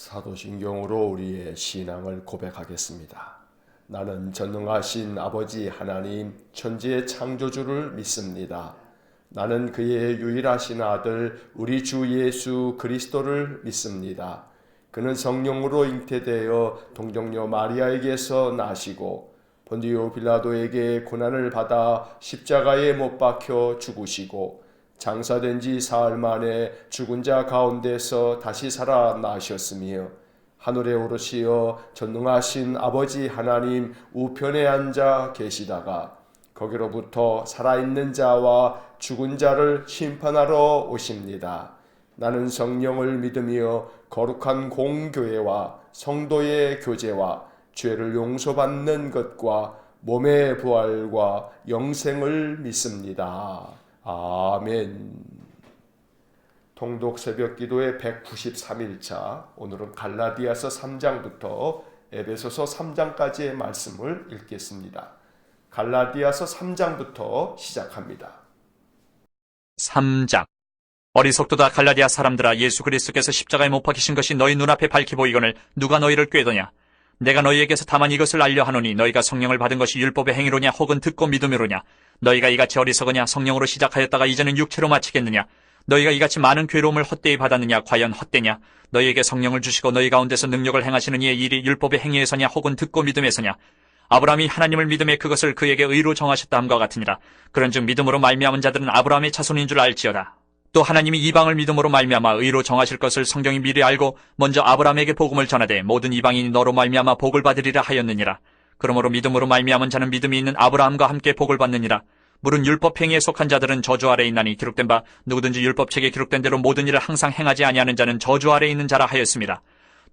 사도신경으로 우리의 신앙을 고백하겠습니다. 나는 전능하신 아버지 하나님 천지의 창조주를 믿습니다. 나는 그의 유일하신 아들 우리 주 예수 그리스도를 믿습니다. 그는 성령으로 잉태되어 동정녀 마리아에게서 나시고 본디오 빌라도에게 고난을 받아 십자가에 못 박혀 죽으시고 장사된 지 사흘 만에 죽은 자 가운데서 다시 살아나셨으며 하늘에 오르시어 전능하신 아버지 하나님 우편에 앉아 계시다가 거기로부터 살아있는 자와 죽은 자를 심판하러 오십니다. 나는 성령을 믿으며 거룩한 공교회와 성도의 교제와 죄를 용서받는 것과 몸의 부활과 영생을 믿습니다. 아멘. 통독 새벽기도의 193일차, 오늘은 갈라디아서 3장부터 에베소서 3장까지의 말씀을 읽겠습니다. 갈라디아서 3장부터 시작합니다. 3장. 어리석도다 갈라디아 사람들아, 예수 그리스도께서 십자가에 못 박히신 것이 너희 눈앞에 밝히 보이거늘 누가 너희를 꾀더냐? 내가 너희에게서 다만 이것을 알려 하노니 너희가 성령을 받은 것이 율법의 행위로냐 혹은 듣고 믿음으로냐? 너희가 이같이 어리석으냐? 성령으로 시작하였다가 이제는 육체로 마치겠느냐? 너희가 이같이 많은 괴로움을 헛되이 받았느냐? 과연 헛되냐? 너희에게 성령을 주시고 너희 가운데서 능력을 행하시는 이의 일이 율법의 행위에서냐 혹은 듣고 믿음에서냐? 아브라함이 하나님을 믿음에 그것을 그에게 의로 정하셨다 함과 같으니라. 그런즉 믿음으로 말미암은 자들은 아브라함의 자손인 줄 알지어다. 또 하나님이 이방을 믿음으로 말미암아 의로 정하실 것을 성경이 미리 알고 먼저 아브라함에게 복음을 전하되 모든 이방인이 너로 말미암아 복을 받으리라 하였느니라. 그러므로 믿음으로 말미암은 자는 믿음이 있는 아브라함과 함께 복을 받느니라. 물은 율법 행위에 속한 자들은 저주 아래 있나니 기록된 바 누구든지 율법책에 기록된 대로 모든 일을 항상 행하지 아니하는 자는 저주 아래 있는 자라 하였습니다.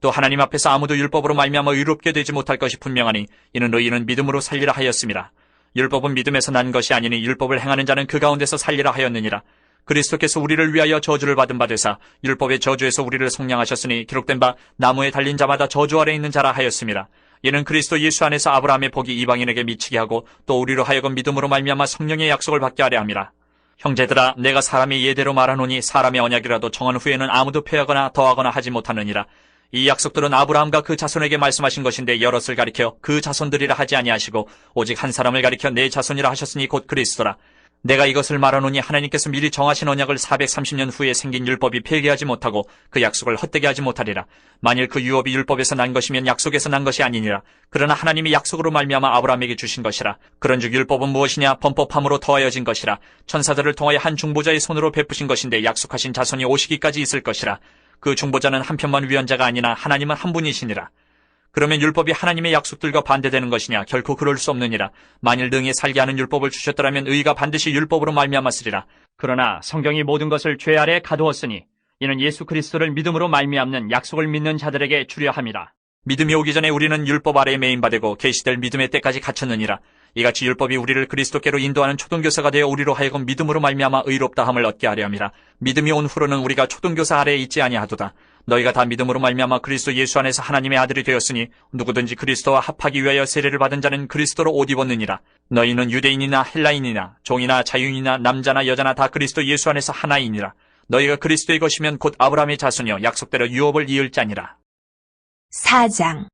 또 하나님 앞에서 아무도 율법으로 말미암아 의롭게 되지 못할 것이 분명하니 이는 의인은 믿음으로 살리라 하였습니다. 율법은 믿음에서 난 것이 아니니 율법을 행하는 자는 그 가운데서 살리라 하였느니라. 그리스도께서 우리를 위하여 저주를 받은 바 되사 율법의 저주에서 우리를 속량하셨으니 기록된 바 나무에 달린 자마다 저주 아래 있는 자라 하였습니다. 이는 그리스도 예수 안에서 아브라함의 복이 이방인에게 미치게 하고 또 우리로 하여금 믿음으로 말미암아 성령의 약속을 받게 하려 함이라. 형제들아, 내가 사람의 예대로 말하노니 사람의 언약이라도 정한 후에는 아무도 폐하거나 더하거나 하지 못하느니라. 이 약속들은 아브라함과 그 자손에게 말씀하신 것인데 여럿을 가리켜 그 자손들이라 하지 아니하시고 오직 한 사람을 가리켜 내 자손이라 하셨으니 곧 그리스도라. 내가 이것을 말하노니 하나님께서 미리 정하신 언약을 430년 후에 생긴 율법이 폐기하지 못하고 그 약속을 헛되게 하지 못하리라. 만일 그 유업이 율법에서 난 것이면 약속에서 난 것이 아니니라. 그러나 하나님이 약속으로 말미암아 아브라함에게 주신 것이라. 그런즉 율법은 무엇이냐? 범법함으로 더하여진 것이라. 천사들을 통하여 한 중보자의 손으로 베푸신 것인데 약속하신 자손이 오시기까지 있을 것이라. 그 중보자는 한 편만 위헌자가 아니나 하나님은 한 분이시니라. 그러면 율법이 하나님의 약속들과 반대되는 것이냐? 결코 그럴 수 없느니라. 만일 능히 살게 하는 율법을 주셨더라면 의가 반드시 율법으로 말미암았으리라. 그러나 성경이 모든 것을 죄 아래 가두었으니 이는 예수 그리스도를 믿음으로 말미암는 약속을 믿는 자들에게 주려 함이라. 믿음이 오기 전에 우리는 율법 아래에 매인바되고 계시될 믿음의 때까지 갇혔느니라. 이같이 율법이 우리를 그리스도께로 인도하는 초등교사가 되어 우리로 하여금 믿음으로 말미암아 의롭다함을 얻게 하려 함이라. 믿음이 온 후로는 우리가 초등교사 아래에 있지 아니하도다. 너희가 다 믿음으로 말미암아 그리스도 예수 안에서 하나님의 아들이 되었으니 누구든지 그리스도와 합하기 위하여 세례를 받은 자는 그리스도로 옷 입었느니라. 너희는 유대인이나 헬라인이나 종이나 자유인이나 남자나 여자나 다 그리스도 예수 안에서 하나이니라. 너희가 그리스도의 것이면 곧 아브라함의 자손이여 약속대로 유업을 이을 자니라. 4장.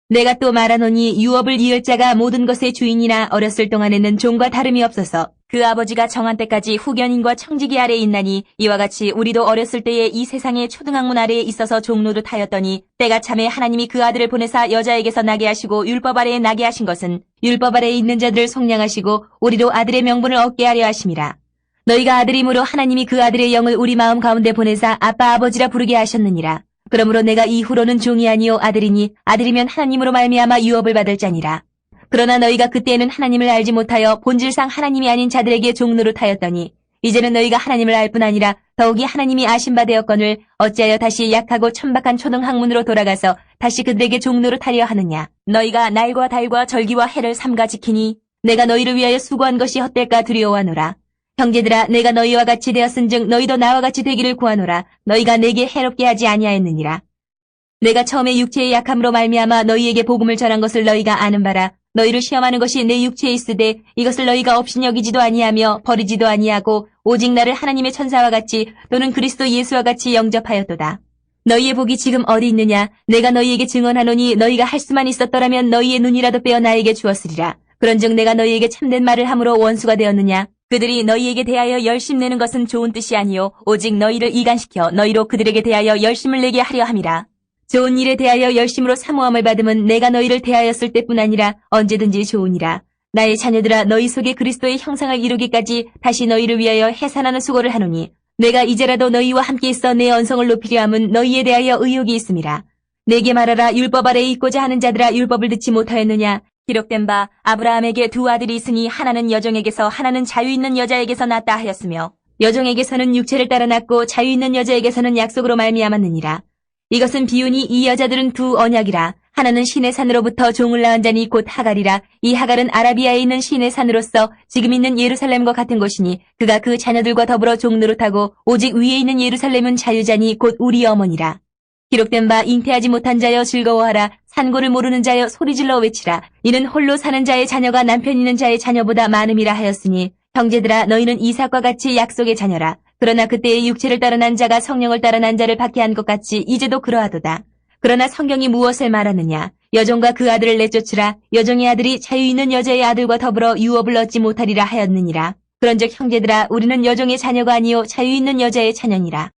내가 또 말하노니 유업을 이을 자가 모든 것의 주인이나 어렸을 동안에는 종과 다름이 없어서 그 아버지가 정한 때까지 후견인과 청지기 아래에 있나니 이와 같이 우리도 어렸을 때에 이 세상의 초등학문 아래에 있어서 종노릇 하였더니 때가 참에 하나님이 그 아들을 보내사 여자에게서 나게 하시고 율법 아래에 나게 하신 것은 율법 아래에 있는 자들을 속량하시고 우리도 아들의 명분을 얻게 하려 하심이라. 너희가 아들이므로 하나님이 그 아들의 영을 우리 마음 가운데 보내사 아빠 아버지라 부르게 하셨느니라. 그러므로 내가 이후로는 종이 아니요 아들이니 아들이면 하나님으로 말미암아 유업을 받을 자니라. 그러나 너희가 그때에는 하나님을 알지 못하여 본질상 하나님이 아닌 자들에게 종노릇하였더니 이제는 너희가 하나님을 알 뿐 아니라 더욱이 하나님이 아신 바 되었거늘 어찌하여 다시 약하고 천박한 초등학문으로 돌아가서 다시 그들에게 종노릇하려 하느냐. 너희가 날과 달과 절기와 해를 삼가 지키니 내가 너희를 위하여 수고한 것이 헛될까 두려워하노라. 형제들아, 내가 너희와 같이 되었은즉 너희도 나와 같이 되기를 구하노라. 너희가 내게 해롭게 하지 아니하였느니라. 내가 처음에 육체의 약함으로 말미암아 너희에게 복음을 전한 것을 너희가 아는 바라. 너희를 시험하는 것이 내 육체에 있으되 이것을 너희가 업신여기지도 아니하며 버리지도 아니하고 오직 나를 하나님의 천사와 같이 또는 그리스도 예수와 같이 영접하였도다. 너희의 복이 지금 어디 있느냐? 내가 너희에게 증언하노니 너희가 할 수만 있었더라면 너희의 눈이라도 빼어 나에게 주었으리라. 그런즉 내가 너희에게 참된 말을 함으로 원수가 되었느냐? 그들이 너희에게 대하여 열심 내는 것은 좋은 뜻이 아니요 오직 너희를 이간시켜 너희로 그들에게 대하여 열심을 내게 하려 함이라. 좋은 일에 대하여 열심으로 사모함을 받음은 내가 너희를 대하였을 때뿐 아니라 언제든지 좋으니라. 나의 자녀들아 너희 속에 그리스도의 형상을 이루기까지 다시 너희를 위하여 해산하는 수고를 하노니 내가 이제라도 너희와 함께 있어 내 언성을 높이려 함은 너희에 대하여 의욕이 있음이라. 내게 말하라. 율법 아래에 있고자 하는 자들아 율법을 듣지 못하였느냐? 기록된 바 아브라함에게 두 아들이 있으니 하나는 여종에게서 하나는 자유 있는 여자에게서 났다 하였으며 여종에게서는 육체를 따라 났고 자유 있는 여자에게서는 약속으로 말미암았느니라. 이것은 비유니 이 여자들은 두 언약이라. 하나는 신의 산으로부터 종을 낳은 자니 곧 하갈이라. 이 하갈은 아라비아에 있는 신의 산으로서 지금 있는 예루살렘과 같은 곳이니 그가 그 자녀들과 더불어 종 노릇하고 오직 위에 있는 예루살렘은 자유자니 곧 우리 어머니라. 기록된 바 잉태하지 못한 자여 즐거워하라. 산고를 모르는 자여 소리질러 외치라. 이는 홀로 사는 자의 자녀가 남편 있는 자의 자녀보다 많음이라 하였으니 형제들아 너희는 이삭과 같이 약속의 자녀라. 그러나 그때의 육체를 따라 난 자가 성령을 따라 난 자를 박해한 것 같이 이제도 그러하도다. 그러나 성경이 무엇을 말하느냐? 여종과 그 아들을 내쫓으라. 여종의 아들이 자유 있는 여자의 아들과 더불어 유업을 얻지 못하리라 하였느니라. 그런즉 형제들아 우리는 여종의 자녀가 아니요 자유 있는 여자의 자녀니라.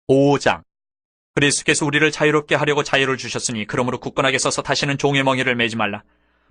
5장. 그리스도께서 우리를 자유롭게 하려고 자유를 주셨으니 그러므로 굳건하게 서서 다시는 종의 멍에를 매지 말라.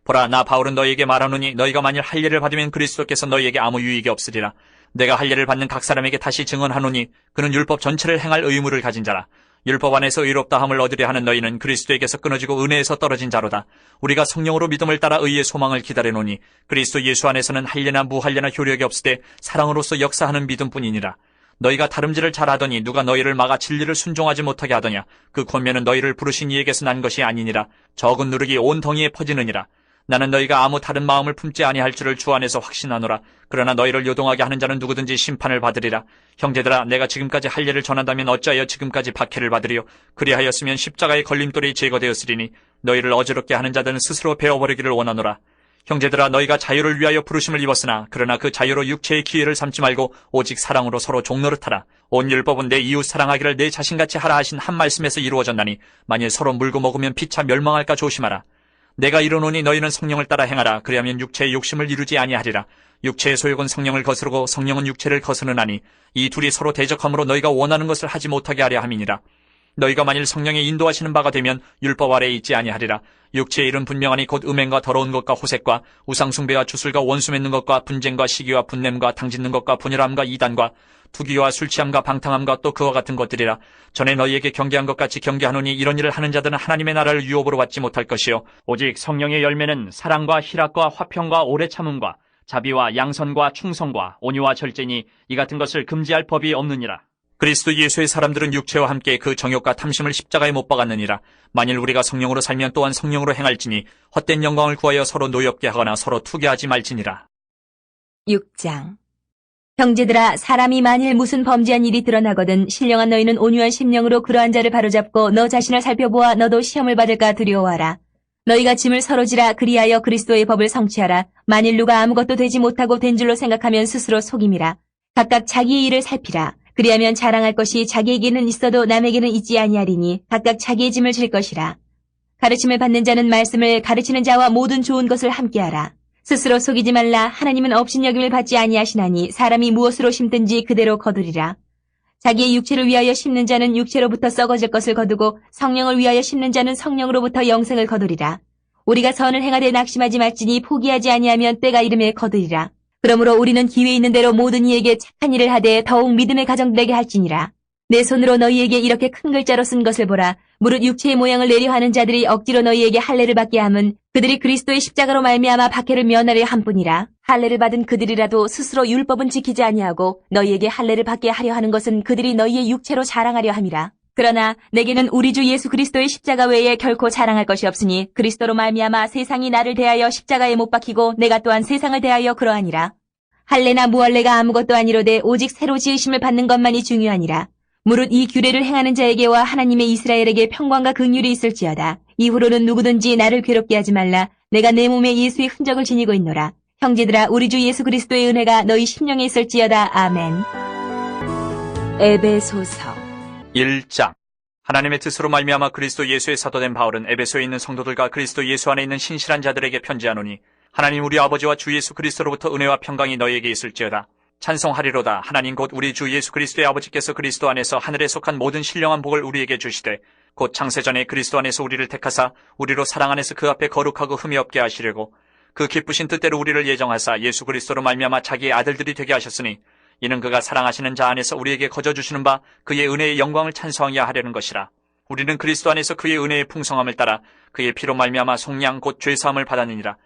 보라 나 바울은 너희에게 말하노니 너희가 만일 할례를 받으면 그리스도께서 너희에게 아무 유익이 없으리라. 내가 할례를 받는 각 사람에게 다시 증언하노니 그는 율법 전체를 행할 의무를 가진 자라. 율법 안에서 의롭다함을 얻으려 하는 너희는 그리스도에게서 끊어지고 은혜에서 떨어진 자로다. 우리가 성령으로 믿음을 따라 의의 소망을 기다려노니 그리스도 예수 안에서는 할례나 무할례나 효력이 없으되 사랑으로서 역사하는 믿음뿐이니라. 너희가 다름질을 잘하더니 누가 너희를 막아 진리를 순종하지 못하게 하더냐. 그 권면은 너희를 부르신 이에게서 난 것이 아니니라. 적은 누룩이 온 덩이에 퍼지느니라. 나는 너희가 아무 다른 마음을 품지 아니할 줄을 주 안에서 확신하노라. 그러나 너희를 요동하게 하는 자는 누구든지 심판을 받으리라. 형제들아 내가 지금까지 할례를 전한다면 어찌하여 지금까지 박해를 받으리요. 그리하였으면 십자가의 걸림돌이 제거되었으리니 너희를 어지럽게 하는 자들은 스스로 베어버리기를 원하노라. 형제들아 너희가 자유를 위하여 부르심을 입었으나 그러나 그 자유로 육체의 기회를 삼지 말고 오직 사랑으로 서로 종노릇하라. 온 율법은 내 이웃 사랑하기를 내 자신같이 하라 하신 한 말씀에서 이루어졌나니 만일 서로 물고 먹으면 피차 멸망할까 조심하라. 내가 이르노니 너희는 성령을 따라 행하라. 그리하면 육체의 욕심을 이루지 아니하리라. 육체의 소욕은 성령을 거스르고 성령은 육체를 거스르나니 이 둘이 서로 대적함으로 너희가 원하는 것을 하지 못하게 하려 함이니라. 너희가 만일 성령의 인도하시는 바가 되면 율법 아래에 있지 아니하리라. 육체의 일은 분명하니 곧 음행과 더러운 것과 호색과 우상숭배와 주술과 원수 맺는 것과 분쟁과 시기와 분냄과 당짓는 것과 분열함과 이단과 투기와 술취함과 방탕함과 또 그와 같은 것들이라. 전에 너희에게 경계한 것 같이 경계하노니 이런 일을 하는 자들은 하나님의 나라를 유업으로 받지 못할 것이요 오직 성령의 열매는 사랑과 희락과 화평과 오래 참음과 자비와 양선과 충성과 온유와 절제니 이 같은 것을 금지할 법이 없느니라. 그리스도 예수의 사람들은 육체와 함께 그 정욕과 탐심을 십자가에 못 박았느니라. 만일 우리가 성령으로 살면 또한 성령으로 행할지니 헛된 영광을 구하여 서로 노엽게 하거나 서로 투기하지 말지니라. 6장. 형제들아 사람이 만일 무슨 범죄한 일이 드러나거든 신령한 너희는 온유한 심령으로 그러한 자를 바로잡고 너 자신을 살펴보아 너도 시험을 받을까 두려워하라. 너희가 짐을 서로 지라. 그리하여 그리스도의 법을 성취하라. 만일 누가 아무것도 되지 못하고 된 줄로 생각하면 스스로 속임이라. 각각 자기의 일을 살피라. 그리하면 자랑할 것이 자기에게는 있어도 남에게는 있지 아니하리니 각각 자기의 짐을 질 것이라. 가르침을 받는 자는 말씀을 가르치는 자와 모든 좋은 것을 함께하라. 스스로 속이지 말라. 하나님은 업신여김을 받지 아니하시나니 사람이 무엇으로 심든지 그대로 거두리라. 자기의 육체를 위하여 심는 자는 육체로부터 썩어질 것을 거두고 성령을 위하여 심는 자는 성령으로부터 영생을 거두리라. 우리가 선을 행하되 낙심하지 말지니 포기하지 아니하면 때가 이름에 거두리라. 그러므로 우리는 기회 있는 대로 모든 이에게 착한 일을 하되 더욱 믿음의 가정되게 할지니라. 내 손으로 너희에게 이렇게 큰 글자로 쓴 것을 보라. 무릇 육체의 모양을 내려 하는 자들이 억지로 너희에게 할례를 받게 함은 그들이 그리스도의 십자가로 말미암아 박해를 면하려 함뿐이라. 할례를 받은 그들이라도 스스로 율법은 지키지 아니하고 너희에게 할례를 받게 하려 하는 것은 그들이 너희의 육체로 자랑하려 함이라. 그러나 내게는 우리 주 예수 그리스도의 십자가 외에 결코 자랑할 것이 없으니 그리스도로 말미암아 세상이 나를 대하여 십자가에 못 박히고 내가 또한 세상을 대하여 그러하니라. 할례나 무할례가 아무것도 아니로되 오직 새로 지으심을 받는 것만이 중요하니라. 무릇 이 규례를 행하는 자에게와 하나님의 이스라엘에게 평강과 긍휼이 있을지어다. 이후로는 누구든지 나를 괴롭게 하지 말라. 내가 내 몸에 예수의 흔적을 지니고 있노라. 형제들아 우리 주 예수 그리스도의 은혜가 너희 심령에 있을지어다. 아멘. 에베소서 1장. 하나님의 뜻으로 말미암아 그리스도 예수의 사도된 바울은 에베소에 있는 성도들과 그리스도 예수 안에 있는 신실한 자들에게 편지하노니 하나님 우리 아버지와 주 예수 그리스도로부터 은혜와 평강이 너희에게 있을지어다. 찬송하리로다. 하나님 곧 우리 주 예수 그리스도의 아버지께서 그리스도 안에서 하늘에 속한 모든 신령한 복을 우리에게 주시되 곧 창세전에 그리스도 안에서 우리를 택하사 우리로 사랑 안에서 그 앞에 거룩하고 흠이 없게 하시려고 그 기쁘신 뜻대로 우리를 예정하사 예수 그리스도로 말미암아 자기의 아들들이 되게 하셨으니 이는 그가 사랑하시는 자 안에서 우리에게 거저 주시는 바 그의 은혜의 영광을 찬송하게 하려는 것이라. 우리는 그리스도 안에서 그의 은혜의 풍성함을 따라 그의 피로 말미암아 속량 곧 죄사함을 받았느니라.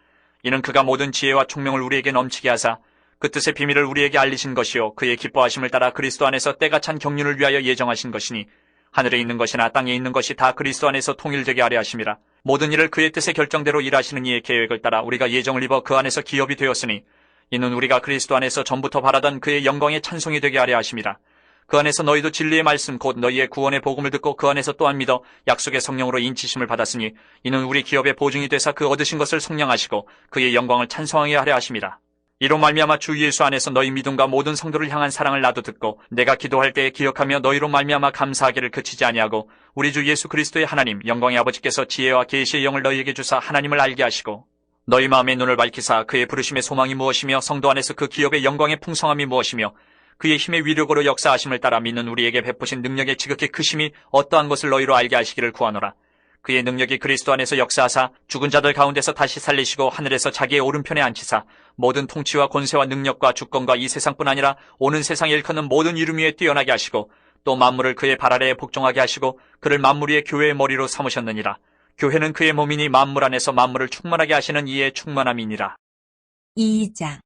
이는 그가 모든 지혜와 총명을 우리에게 넘치게 하사 그 뜻의 비밀을 우리에게 알리신 것이요 그의 기뻐하심을 따라 그리스도 안에서 때가 찬 경륜을 위하여 예정하신 것이니 하늘에 있는 것이나 땅에 있는 것이 다 그리스도 안에서 통일되게 하려 하심이라. 모든 일을 그의 뜻의 결정대로 일하시는 이의 계획을 따라 우리가 예정을 입어 그 안에서 기업이 되었으니 이는 우리가 그리스도 안에서 전부터 바라던 그의 영광의 찬송이 되게 하려 하심이라. 그 안에서 너희도 진리의 말씀 곧 너희의 구원의 복음을 듣고 그 안에서 또한 믿어 약속의 성령으로 인치심을 받았으니 이는 우리 기업의 보증이 되사 그 얻으신 것을 속량하시고 그의 영광을 찬송하게 하려 하심이라. 이로 말미암아 주 예수 안에서 너희 믿음과 모든 성도를 향한 사랑을 나도 듣고 내가 기도할 때에 기억하며 너희로 말미암아 감사하기를 그치지 아니하고 우리 주 예수 그리스도의 하나님 영광의 아버지께서 지혜와 계시의 영을 너희에게 주사 하나님을 알게 하시고 너희 마음의 눈을 밝히사 그의 부르심의 소망이 무엇이며 성도 안에서 그 기업의 영광의 풍성함이 무엇이며 그의 힘의 위력으로 역사하심을 따라 믿는 우리에게 베푸신 능력의 지극히 크심이 어떠한 것을 너희로 알게 하시기를 구하노라. 그의 능력이 그리스도 안에서 역사하사 죽은 자들 가운데서 다시 살리시고 하늘에서 자기의 오른편에 앉히사 모든 통치와 권세와 능력과 주권과 이 세상뿐 아니라 오는 세상에 일컫는 모든 이름 위에 뛰어나게 하시고 또 만물을 그의 발 아래에 복종하게 하시고 그를 만물 위의 교회의 머리로 삼으셨느니라. 교회는 그의 몸이니 만물 안에서 만물을 충만하게 하시는 이의 충만함이니라. 2장.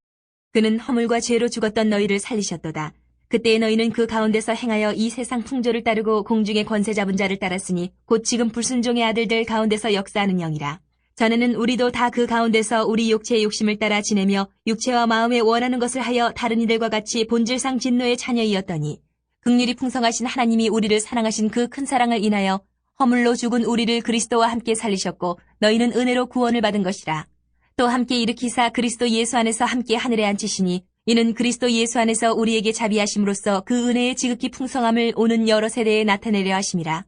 그는 허물과 죄로 죽었던 너희를 살리셨도다. 그때에 너희는 그 가운데서 행하여 이 세상 풍조를 따르고 공중의 권세 잡은 자를 따랐으니 곧 지금 불순종의 아들들 가운데서 역사하는 영이라. 전에는 우리도 다 그 가운데서 우리 육체의 욕심을 따라 지내며 육체와 마음에 원하는 것을 하여 다른 이들과 같이 본질상 진노의 자녀이었더니 긍휼이 풍성하신 하나님이 우리를 사랑하신 그 큰 사랑을 인하여 허물로 죽은 우리를 그리스도와 함께 살리셨고 너희는 은혜로 구원을 받은 것이라. 또 함께 일으키사 그리스도 예수 안에서 함께 하늘에 앉히시니 이는 그리스도 예수 안에서 우리에게 자비하심으로써 그 은혜의 지극히 풍성함을 오는 여러 세대에 나타내려 하심이라.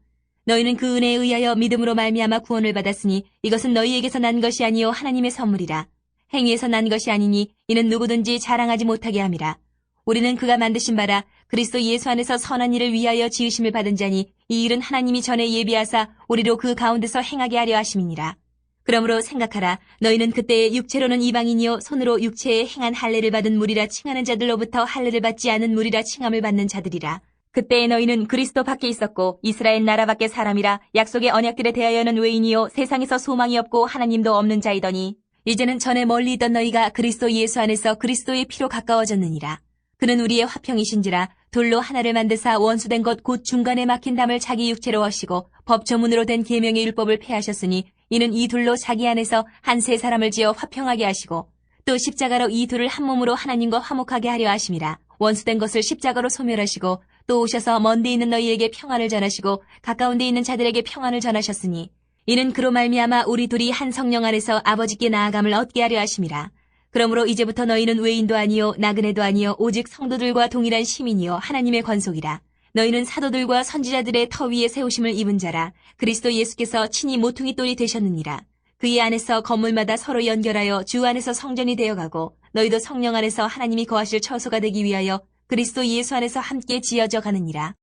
너희는 그 은혜에 의하여 믿음으로 말미암아 구원을 받았으니 이것은 너희에게서 난 것이 아니요 하나님의 선물이라. 행위에서 난 것이 아니니 이는 누구든지 자랑하지 못하게 함이라. 우리는 그가 만드신 바라 그리스도 예수 안에서 선한 일을 위하여 지으심을 받은 자니 이 일은 하나님이 전에 예비하사 우리로 그 가운데서 행하게 하려 하심이니라. 그러므로 생각하라. 너희는 그때의 육체로는 이방인이요 손으로 육체에 행한 할례를 받은 무리라 칭하는 자들로부터 할례를 받지 않은 무리라 칭함을 받는 자들이라. 그때에 너희는 그리스도 밖에 있었고 이스라엘 나라 밖의 사람이라 약속의 언약들에 대하여는 외인이요 세상에서 소망이 없고 하나님도 없는 자이더니 이제는 전에 멀리 있던 너희가 그리스도 예수 안에서 그리스도의 피로 가까워졌느니라. 그는 우리의 화평이신지라 돌로 하나를 만드사 원수된 것 곧 중간에 막힌 담을 자기 육체로 하시고 법조문으로 된 계명의 율법을 폐하셨으니 이는 이 둘로 자기 안에서 한 세 사람을 지어 화평하게 하시고 또 십자가로 이 둘을 한 몸으로 하나님과 화목하게 하려 하심이라. 원수된 것을 십자가로 소멸하시고 또 오셔서 먼데 있는 너희에게 평안을 전하시고 가까운 데 있는 자들에게 평안을 전하셨으니 이는 그로 말미암아 우리 둘이 한 성령 안에서 아버지께 나아감을 얻게 하려 하심이라. 그러므로 이제부터 너희는 외인도 아니요 나그네도 아니요 오직 성도들과 동일한 시민이요 하나님의 권속이라. 너희는 사도들과 선지자들의 터 위에 세우심을 입은 자라. 그리스도 예수께서 친히 모퉁이 돌이 되셨느니라. 그의 안에서 건물마다 서로 연결하여 주 안에서 성전이 되어가고 너희도 성령 안에서 하나님이 거하실 처소가 되기 위하여 그리스도 예수 안에서 함께 지어져 가느니라.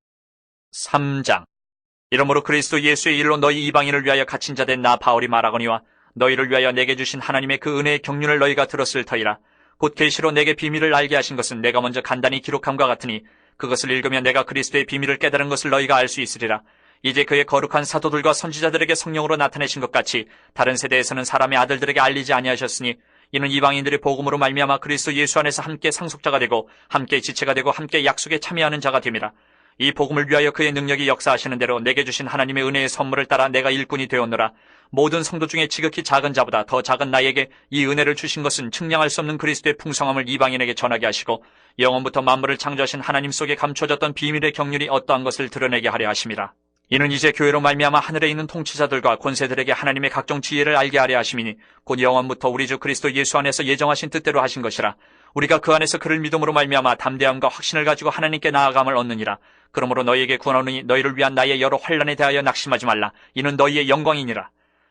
3장. 이러므로 그리스도 예수의 일로 너희 이방인을 위하여 갇힌 자 된 나 바울이 말하거니와 너희를 위하여 내게 주신 하나님의 그 은혜의 경륜을 너희가 들었을 터이라. 곧 계시로 내게 비밀을 알게 하신 것은 내가 먼저 간단히 기록함과 같으니 그것을 읽으면 내가 그리스도의 비밀을 깨달은 것을 너희가 알 수 있으리라. 이제 그의 거룩한 사도들과 선지자들에게 성령으로 나타내신 것 같이 다른 세대에서는 사람의 아들들에게 알리지 아니하셨으니 이는 이방인들의 복음으로 말미암아 그리스도 예수 안에서 함께 상속자가 되고 함께 지체가 되고 함께 약속에 참여하는 자가 됨이라. 이 복음을 위하여 그의 능력이 역사하시는 대로 내게 주신 하나님의 은혜의 선물을 따라 내가 일꾼이 되었노라. 모든 성도 중에 지극히 작은 자보다 더 작은 나에게 이 은혜를 주신 것은 측량할 수 없는 그리스도의 풍성함을 이방인에게 전하게 하시고 영원부터 만물을 창조하신 하나님 속에 감춰졌던 비밀의 경륜이 어떠한 것을 드러내게 하려 하심이라. 이는 이제 교회로 말미암아 하늘에 있는 통치자들과 권세들에게 하나님의 각종 지혜를 알게 하려 하심이니 곧 영원부터 우리 주 그리스도 예수 안에서 예정하신 뜻대로 하신 것이라. 우리가 그 안에서 그를 믿음으로 말미암아 담대함과 확신을 가지고 하나님께 나아감을 얻느니라. 그러므로 너희에게 구하노니 너희를 위한 나의 여러 환난에 대하여 낙심하지 말라. 이는 너희의 영광이니라.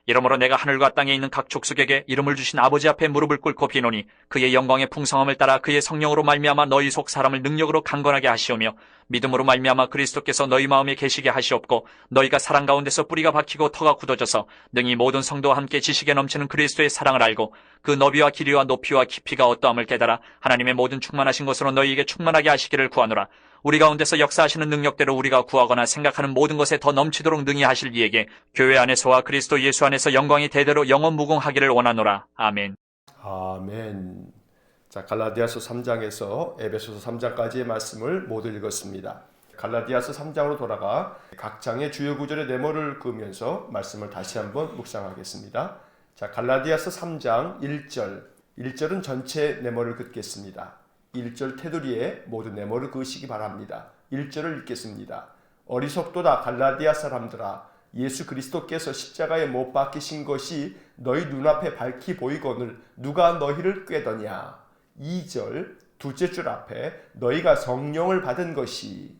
이러므로 내가 하늘과 땅에 있는 각 족속에게 이름을 주신 아버지 앞에 무릎을 꿇고 비노니 그의 영광의 풍성함을 따라 그의 성령으로 말미암아 너희 속 사람을 능력으로 강건하게 하시오며 믿음으로 말미암아 그리스도께서 너희 마음에 계시게 하시옵고 너희가 사랑 가운데서 뿌리가 박히고 터가 굳어져서 능히 모든 성도와 함께 지식에 넘치는 그리스도의 사랑을 알고 그 너비와 길이와 높이와 깊이가 어떠함을 깨달아 하나님의 모든 충만하신 것으로 너희에게 충만하게 하시기를 구하노라. 우리 가운데서 역사하시는 능력대로 우리가 구하거나 생각하는 모든 것에 더 넘치도록 능히 하실 이에게 교회 안에서와 그리스도 예수 안에서 영광이 대대로 영원무궁하기를 원하노라. 아멘. 아멘. 자, 갈라디아서 3장에서 에베소서 3장까지의 말씀을 모두 읽었습니다. 갈라디아서 3장으로 돌아가 각 장의 주요 구절의 네모를 그으면서 말씀을 다시 한번 묵상하겠습니다. 자, 갈라디아서 3장 1절은 전체 네모를 긋겠습니다. 1절 테두리에 모든 네모를 그으시기 바랍니다. 1절을 읽겠습니다. 어리석도다 갈라디아 사람들아, 예수 그리스도께서 십자가에 못 박히신 것이 너희 눈앞에 밝히 보이거늘 누가 너희를 꾀더냐. 2절 둘째 줄 앞에 너희가 성령을 받은 것이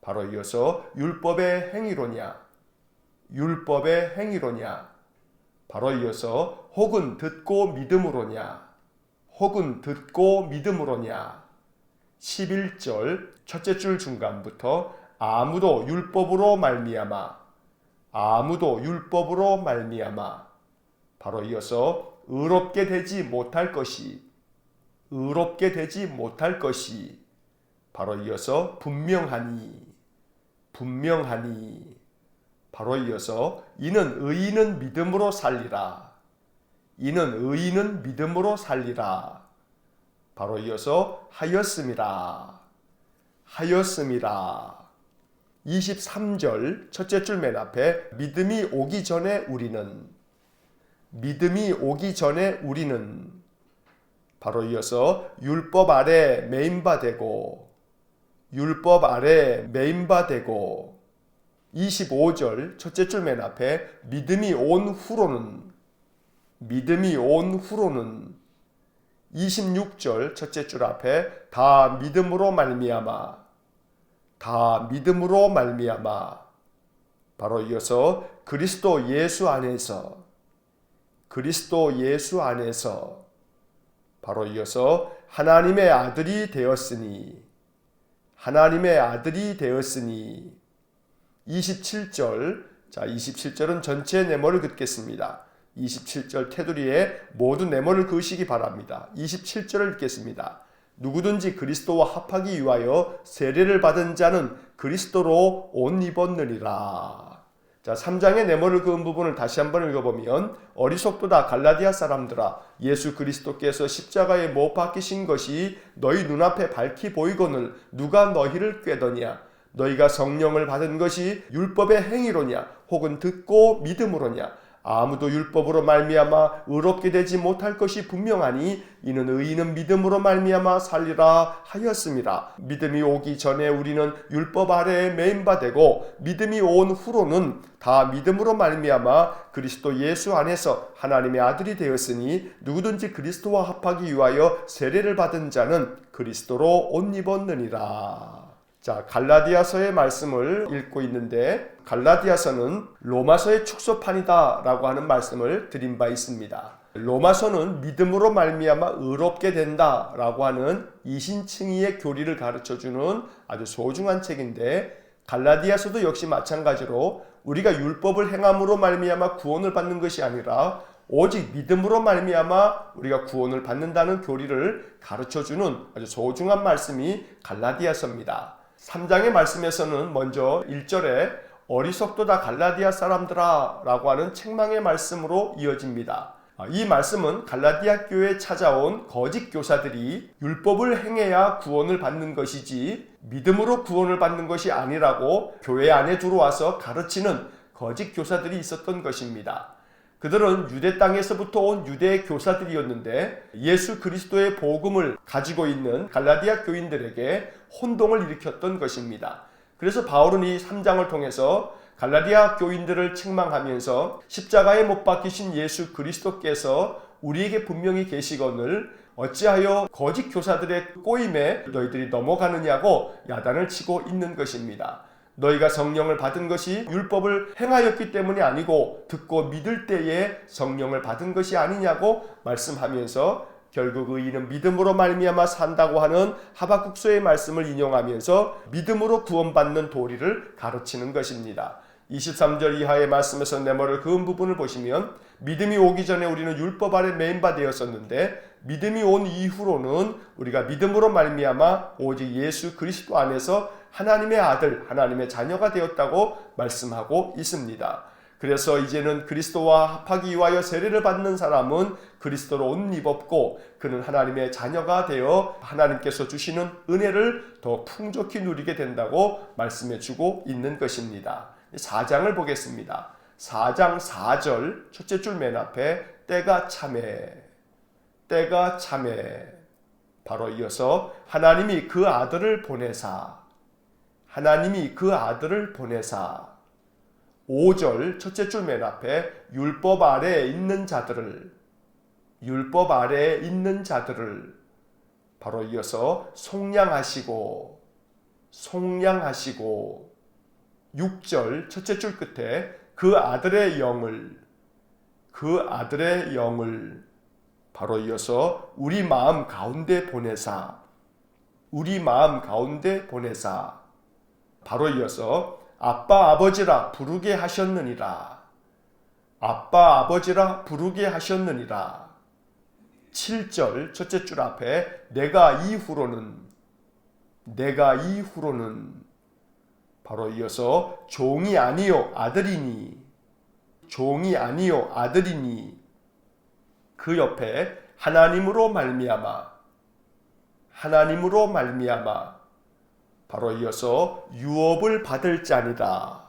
바로 이어서 율법의 행위로냐. 바로 이어서 혹은 듣고 믿음으로냐. 11절 첫째 줄 중간부터 아무도 율법으로 말미암아. 바로 이어서 의롭게 되지 못할 것이. 바로 이어서 분명하니. 바로 이어서 이는 의인은 믿음으로 살리라. 바로 이어서 하였음이라. 23절 첫째 줄 맨 앞에 믿음이 오기 전에 우리는 바로 이어서 율법 아래 매인바 되고 25절 첫째 줄 맨 앞에 믿음이 온 후로는 26절 첫째 줄 앞에 다 믿음으로 말미암아. 바로 이어서 그리스도 예수 안에서. 바로 이어서 하나님의 아들이 되었으니. 27절. 자, 27절은 전체 네모를 긋겠습니다. 27절 테두리에 모든 네모를 그으시기 바랍니다. 27절을 읽겠습니다. 누구든지 그리스도와 합하기 위하여 세례를 받은 자는 그리스도로 옷 입었느니라. 자, 3장의 네모를 그은 부분을 다시 한번 읽어보면 어리석도다 갈라디아 사람들아, 예수 그리스도께서 십자가에 못 박히신 것이 너희 눈앞에 밝히 보이거늘 누가 너희를 꾀더냐. 너희가 성령을 받은 것이 율법의 행위로냐 혹은 듣고 믿음으로냐. 아무도 율법으로 말미암아 의롭게 되지 못할 것이 분명하니 이는 의인은 믿음으로 말미암아 살리라 하였습니다. 믿음이 오기 전에 우리는 율법 아래에 매인바 되고 믿음이 온 후로는 다 믿음으로 말미암아 그리스도 예수 안에서 하나님의 아들이 되었으니 누구든지 그리스도와 합하기 위하여 세례를 받은 자는 그리스도로 옷 입었느니라. 자, 갈라디아서의 말씀을 읽고 있는데 갈라디아서는 로마서의 축소판이다 라고 하는 말씀을 드린 바 있습니다. 로마서는 믿음으로 말미암아 의롭게 된다 라고 하는 이신칭의의 교리를 가르쳐주는 아주 소중한 책인데 갈라디아서도 역시 마찬가지로 우리가 율법을 행함으로 말미암아 구원을 받는 것이 아니라 오직 믿음으로 말미암아 우리가 구원을 받는다는 교리를 가르쳐주는 아주 소중한 말씀이 갈라디아서입니다. 3장의 말씀에서는 먼저 1절에 어리석도다 갈라디아 사람들아 라고 하는 책망의 말씀으로 이어집니다. 이 말씀은 갈라디아 교회에 찾아온 거짓 교사들이 율법을 행해야 구원을 받는 것이지 믿음으로 구원을 받는 것이 아니라고 교회 안에 들어와서 가르치는 거짓 교사들이 있었던 것입니다. 그들은 유대 땅에서부터 온 유대 교사들이었는데 예수 그리스도의 복음을 가지고 있는 갈라디아 교인들에게 혼동을 일으켰던 것입니다. 그래서 바울은 이 3장을 통해서 갈라디아 교인들을 책망하면서 십자가에 못 박히신 예수 그리스도께서 우리에게 분명히 계시거늘 어찌하여 거짓 교사들의 꼬임에 너희들이 넘어가느냐고 야단을 치고 있는 것입니다. 너희가 성령을 받은 것이 율법을 행하였기 때문이 아니고 듣고 믿을 때에 성령을 받은 것이 아니냐고 말씀하면서 결국 의인은 믿음으로 말미암아 산다고 하는 하박국서의 말씀을 인용하면서 믿음으로 구원받는 도리를 가르치는 것입니다. 23절 이하의 말씀에서 내모를 그은 부분을 보시면 믿음이 오기 전에 우리는 율법 아래 매인 바 되었었는데 믿음이 온 이후로는 우리가 믿음으로 말미암아 오직 예수 그리스도 안에서 하나님의 아들, 하나님의 자녀가 되었다고 말씀하고 있습니다. 그래서 이제는 그리스도와 합하기 위하여 세례를 받는 사람은 그리스도로 옷 입었고 그는 하나님의 자녀가 되어 하나님께서 주시는 은혜를 더 풍족히 누리게 된다고 말씀해 주고 있는 것입니다. 4장을 보겠습니다. 4장 4절 첫째 줄 맨 앞에 때가 참에 바로 이어서 하나님이 그 아들을 보내사 5절 첫째 줄 맨 앞에 율법 아래에 있는 자들을 바로 이어서 속량하시고 6절 첫째 줄 끝에 그 아들의 영을 바로 이어서 우리 마음 가운데 보내사 바로 이어서 아빠 아버지라 부르게 하셨느니라 7절 첫째 줄 앞에 내가 이후로는 바로 이어서 종이 아니요 아들이니 그 옆에 하나님으로 말미암아 바로 이어서 유업을 받을 자니라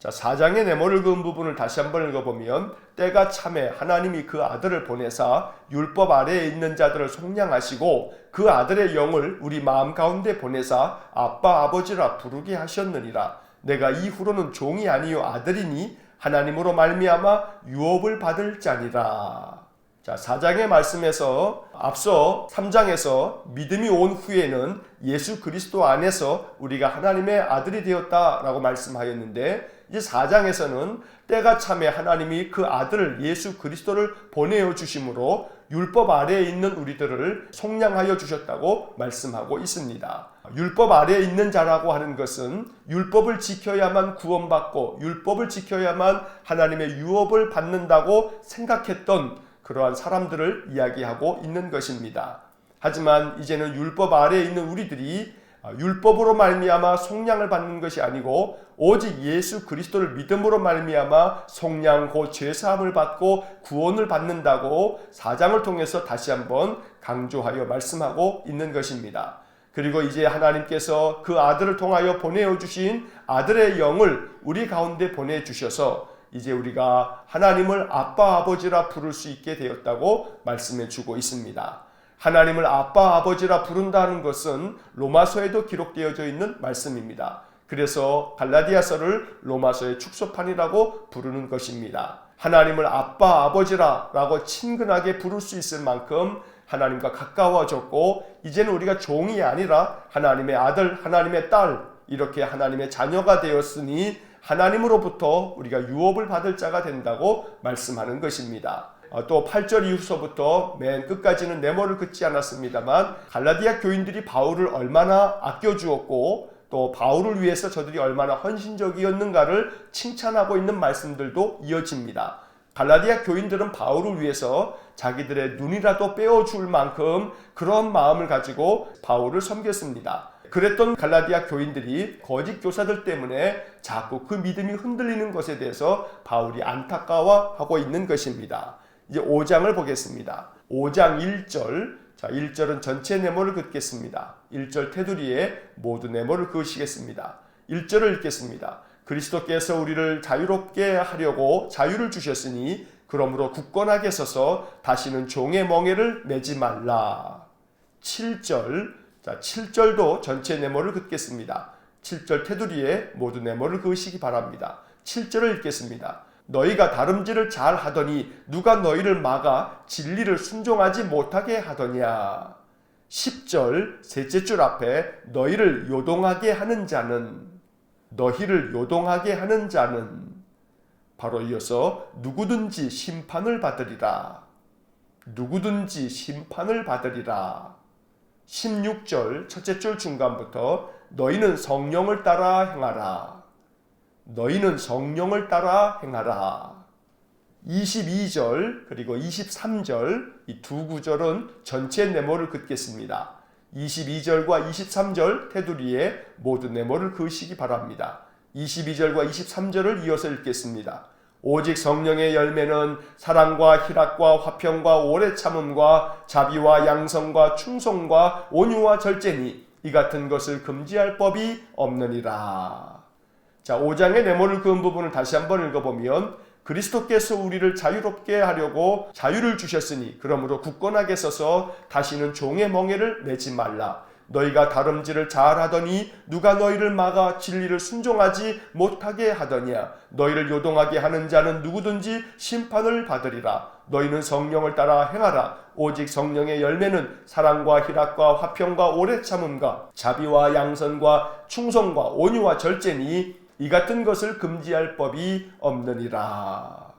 자, 4장의 네모를 그은 부분을 다시 한번 읽어보면 때가 참에 하나님이 그 아들을 보내사 율법 아래에 있는 자들을 속량하시고 그 아들의 영을 우리 마음 가운데 보내사 아빠 아버지라 부르게 하셨느니라. 내가 이후로는 종이 아니요 아들이니 하나님으로 말미암아 유업을 받을 자니라. 자, 4장의 말씀에서 앞서 3장에서 믿음이 온 후에는 예수 그리스도 안에서 우리가 하나님의 아들이 되었다라고 말씀하였는데 이제 4장에서는 때가 참에 하나님이 그 아들 예수 그리스도를 보내어 주심으로 율법 아래에 있는 우리들을 속량하여 주셨다고 말씀하고 있습니다. 율법 아래에 있는 자라고 하는 것은 율법을 지켜야만 구원받고 율법을 지켜야만 하나님의 유업을 받는다고 생각했던 그러한 사람들을 이야기하고 있는 것입니다. 하지만 이제는 율법 아래에 있는 우리들이 율법으로 말미암아 속량을 받는 것이 아니고 오직 예수 그리스도를 믿음으로 말미암아 속량 곧 죄사함을 받고 구원을 받는다고 4장을 통해서 다시 한번 강조하여 말씀하고 있는 것입니다. 그리고 이제 하나님께서 그 아들을 통하여 보내어 주신 아들의 영을 우리 가운데 보내주셔서 이제 우리가 하나님을 아빠 아버지라 부를 수 있게 되었다고 말씀해 주고 있습니다. 하나님을 아빠 아버지라 부른다는 것은 로마서에도 기록되어져 있는 말씀입니다. 그래서 갈라디아서를 로마서의 축소판이라고 부르는 것입니다. 하나님을 아빠 아버지라고 친근하게 부를 수 있을 만큼 하나님과 가까워졌고 이제는 우리가 종이 아니라 하나님의 아들, 하나님의 딸 이렇게 하나님의 자녀가 되었으니 하나님으로부터 우리가 유업을 받을 자가 된다고 말씀하는 것입니다. 또 8절 이후서부터 맨 끝까지는 네모를 긋지 않았습니다만 갈라디아 교인들이 바울을 얼마나 아껴주었고 또 바울을 위해서 저들이 얼마나 헌신적이었는가를 칭찬하고 있는 말씀들도 이어집니다. 갈라디아 교인들은 바울을 위해서 자기들의 눈이라도 빼어줄 만큼 그런 마음을 가지고 바울을 섬겼습니다. 그랬던 갈라디아 교인들이 거짓 교사들 때문에 자꾸 그 믿음이 흔들리는 것에 대해서 바울이 안타까워하고 있는 것입니다. 이제 5장을 보겠습니다. 5장 1절. 자, 1절은 전체 네모를 긋겠습니다. 1절 테두리에 모두 네모를 그으시겠습니다. 1절을 읽겠습니다. 그리스도께서 우리를 자유롭게 하려고 자유를 주셨으니 그러므로 굳건하게 서서 다시는 종의 멍에를 매지 말라. 7절. 자, 7절도 전체 네모를 긋겠습니다. 7절 테두리에 모두 네모를 그으시기 바랍니다. 7절을 읽겠습니다. 너희가 다름질을 잘 하더니 누가 너희를 막아 진리를 순종하지 못하게 하더냐. 10절 셋째 줄 앞에 너희를 요동하게 하는 자는 바로 이어서 누구든지 심판을 받으리라. 16절 첫째 줄 중간부터 너희는 성령을 따라 행하라. 22절 그리고 23절 이 두 구절은 전체 네모를 긋겠습니다. 22절과 23절 테두리에 모든 네모를 그으시기 바랍니다. 22절과 23절을 이어서 읽겠습니다. 오직 성령의 열매는 사랑과 희락과 화평과 오래 참음과 자비와 양성과 충성과 온유와 절제니 이 같은 것을 금지할 법이 없느니라. 자, 5장의 네모를 그은 부분을 다시 한번 읽어보면 그리스도께서 우리를 자유롭게 하려고 자유를 주셨으니 그러므로 굳건하게 서서 다시는 종의 멍에를 매지 말라. 너희가 다름질을 잘하더니 누가 너희를 막아 진리를 순종하지 못하게 하더냐. 너희를 요동하게 하는 자는 누구든지 심판을 받으리라. 너희는 성령을 따라 행하라. 오직 성령의 열매는 사랑과 희락과 화평과 오래 참음과 자비와 양선과 충성과 온유와 절제니 이 같은 것을 금지할 법이 없느니라.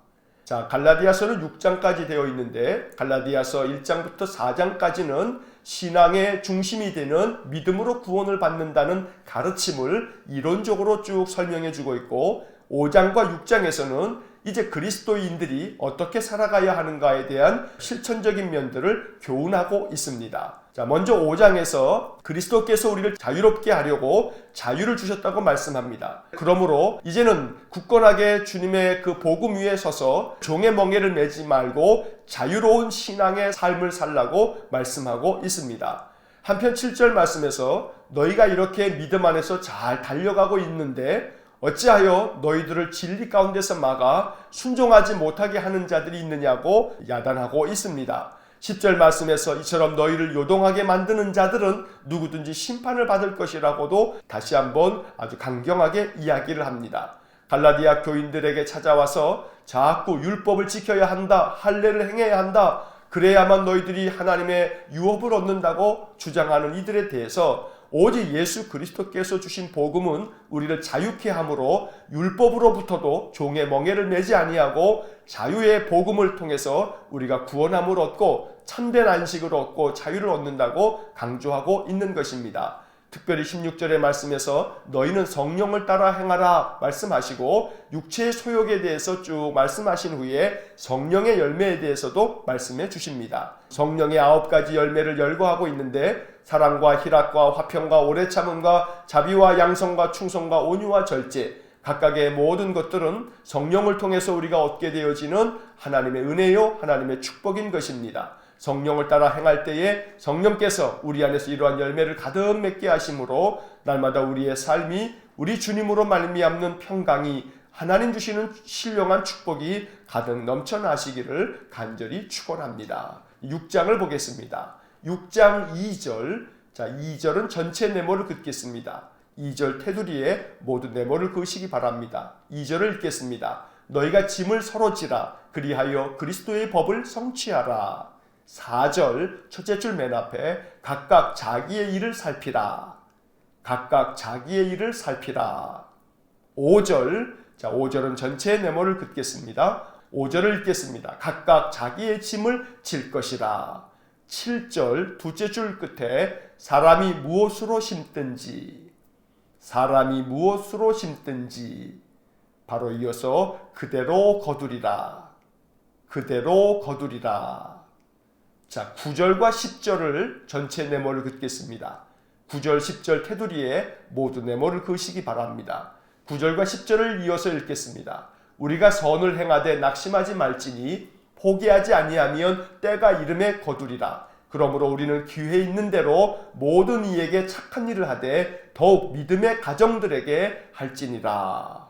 자, 갈라디아서는 6장까지 되어 있는데 갈라디아서 1장부터 4장까지는 신앙의 중심이 되는 믿음으로 구원을 받는다는 가르침을 이론적으로 쭉 설명해 주고 있고 5장과 6장에서는 이제 그리스도인들이 어떻게 살아가야 하는가에 대한 실천적인 면들을 교훈하고 있습니다. 자, 먼저 5장에서 그리스도께서 우리를 자유롭게 하려고 자유를 주셨다고 말씀합니다. 그러므로 이제는 굳건하게 주님의 그 복음 위에 서서 종의 멍에를 매지 말고 자유로운 신앙의 삶을 살라고 말씀하고 있습니다. 한편 7절 말씀에서 너희가 이렇게 믿음 안에서 잘 달려가고 있는데 어찌하여 너희들을 진리 가운데서 막아 순종하지 못하게 하는 자들이 있느냐고 야단하고 있습니다. 10절 말씀에서 이처럼 너희를 요동하게 만드는 자들은 누구든지 심판을 받을 것이라고도 다시 한번 아주 강경하게 이야기를 합니다. 갈라디아 교인들에게 찾아와서 자꾸 율법을 지켜야 한다, 할례를 행해야 한다, 그래야만 너희들이 하나님의 유업을 얻는다고 주장하는 이들에 대해서 오직 예수 그리스도께서 주신 복음은 우리를 자유케 함으로 율법으로부터도 종의 멍에를 매지 아니하고 자유의 복음을 통해서 우리가 구원함을 얻고 참된 안식을 얻고 자유를 얻는다고 강조하고 있는 것입니다. 특별히 16절의 말씀에서 너희는 성령을 따라 행하라 말씀하시고 육체의 소욕에 대해서 쭉 말씀하신 후에 성령의 열매에 대해서도 말씀해 주십니다. 성령의 9가지 열매를 열거하고 있는데 사랑과 희락과 화평과 오래 참음과 자비와 양성과 충성과 온유와 절제 각각의 모든 것들은 성령을 통해서 우리가 얻게 되어지는 하나님의 은혜요 하나님의 축복인 것입니다. 성령을 따라 행할 때에 성령께서 우리 안에서 이러한 열매를 가득 맺게 하심으로 날마다 우리의 삶이 우리 주님으로 말미암는 평강이 하나님 주시는 신령한 축복이 가득 넘쳐나시기를 간절히 축원합니다. 6장을 보겠습니다. 6장 2절, 자 2절은 전체 네모를 긋겠습니다. 2절 테두리에 모든 네모를 그으시기 바랍니다. 2절을 읽겠습니다. 너희가 짐을 서로 지라 그리하여 그리스도의 법을 성취하라. 4절 첫째 줄 맨 앞에 각각 자기의 일을 살피라. 각각 자기의 일을 살피라. 5절, 자 5절은 전체 네모를 긋겠습니다. 5절을 읽겠습니다. 각각 자기의 짐을 질 것이라. 7절 두째 줄 끝에 사람이 무엇으로 심든지 바로 이어서 그대로 거두리라. 자 9절과 10절을 전체 네모를 긋겠습니다. 9절 10절 테두리에 모두 네모를 그으시기 바랍니다. 9절과 10절을 이어서 읽겠습니다. 우리가 선을 행하되 낙심하지 말지니 포기하지 아니하면 때가 이름에 거두리라. 그러므로 우리는 기회 있는 대로 모든 이에게 착한 일을 하되 더욱 믿음의 가정들에게 할지니라.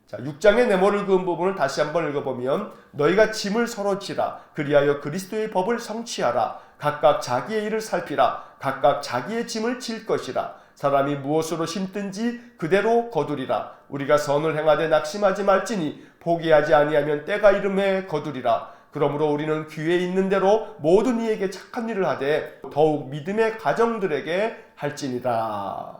자, 6장의 네모를 그은 부분을 다시 한번 읽어보면 너희가 짐을 서로 지라 그리하여 그리스도의 법을 성취하라. 각각 자기의 일을 살피라. 각각 자기의 짐을 질 것이라. 사람이 무엇으로 심든지 그대로 거두리라. 우리가 선을 행하되 낙심하지 말지니 포기하지 아니하면 때가 이름에 거두리라. 그러므로 우리는 귀에 있는 대로 모든 이에게 착한 일을 하되 더욱 믿음의 가정들에게 할지니라.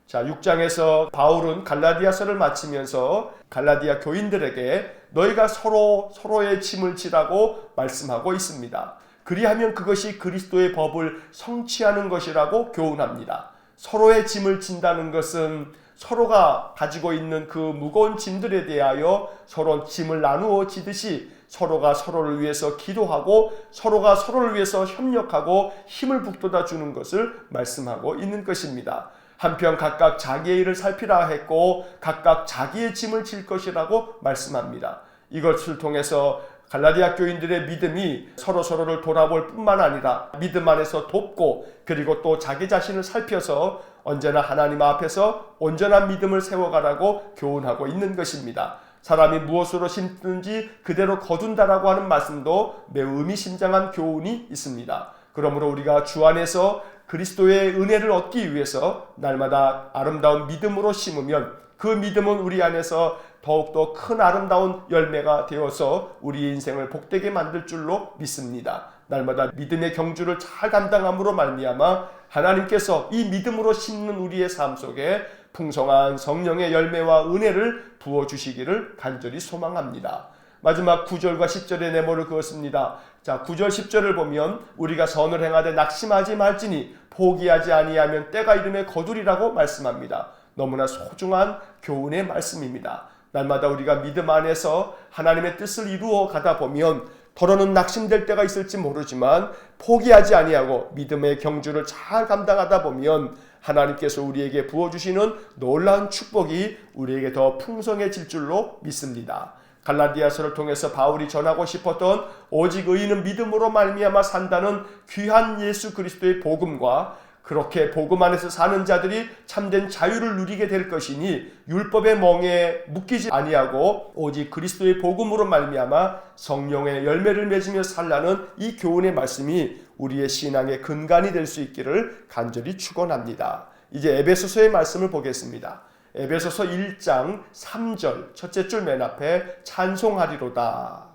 자, 6장에서 바울은 갈라디아서를 마치면서 갈라디아 교인들에게 너희가 서로의 짐을 지라고 말씀하고 있습니다. 그리하면 그것이 그리스도의 법을 성취하는 것이라고 교훈합니다. 서로의 짐을 진다는 것은 서로가 가지고 있는 그 무거운 짐들에 대하여 서로 짐을 나누어 지듯이 서로가 서로를 위해서 기도하고 서로가 서로를 위해서 협력하고 힘을 북돋아 주는 것을 말씀하고 있는 것입니다. 한편 각각 자기의 일을 살피라 했고 각각 자기의 짐을 질 것이라고 말씀합니다. 이것을 통해서 갈라디아 교인들의 믿음이 서로를 돌아볼 뿐만 아니라 믿음 안에서 돕고 그리고 또 자기 자신을 살펴서 언제나 하나님 앞에서 온전한 믿음을 세워가라고 교훈하고 있는 것입니다. 사람이 무엇으로 심든지 그대로 거둔다라고 하는 말씀도 매우 의미심장한 교훈이 있습니다. 그러므로 우리가 주 안에서 그리스도의 은혜를 얻기 위해서 날마다 아름다운 믿음으로 심으면 그 믿음은 우리 안에서 더욱더 큰 아름다운 열매가 되어서 우리의 인생을 복되게 만들 줄로 믿습니다. 날마다 믿음의 경주를 잘 감당함으로 말미암아 하나님께서 이 믿음으로 심는 우리의 삶 속에 풍성한 성령의 열매와 은혜를 부어주시기를 간절히 소망합니다. 마지막 9절과 10절의 내모를 그었습니다. 자, 9절 10절을 보면 우리가 선을 행하되 낙심하지 말지니 포기하지 아니하면 때가 이름에 거두리라고 말씀합니다. 너무나 소중한 교훈의 말씀입니다. 날마다 우리가 믿음 안에서 하나님의 뜻을 이루어 가다 보면 더러는 낙심될 때가 있을지 모르지만 포기하지 아니하고 믿음의 경주를 잘 감당하다 보면 하나님께서 우리에게 부어주시는 놀라운 축복이 우리에게 더 풍성해질 줄로 믿습니다. 갈라디아서를 통해서 바울이 전하고 싶었던 오직 의인은 믿음으로 말미암아 산다는 귀한 예수 그리스도의 복음과 그렇게 복음 안에서 사는 자들이 참된 자유를 누리게 될 것이니 율법의 멍에 묶이지 아니하고 오직 그리스도의 복음으로 말미암아 성령의 열매를 맺으며 살라는 이 교훈의 말씀이 우리의 신앙의 근간이 될 수 있기를 간절히 축원합니다. 이제 에베소서의 말씀을 보겠습니다. 에베소서 1장 3절 첫째 줄 맨 앞에 찬송하리로다.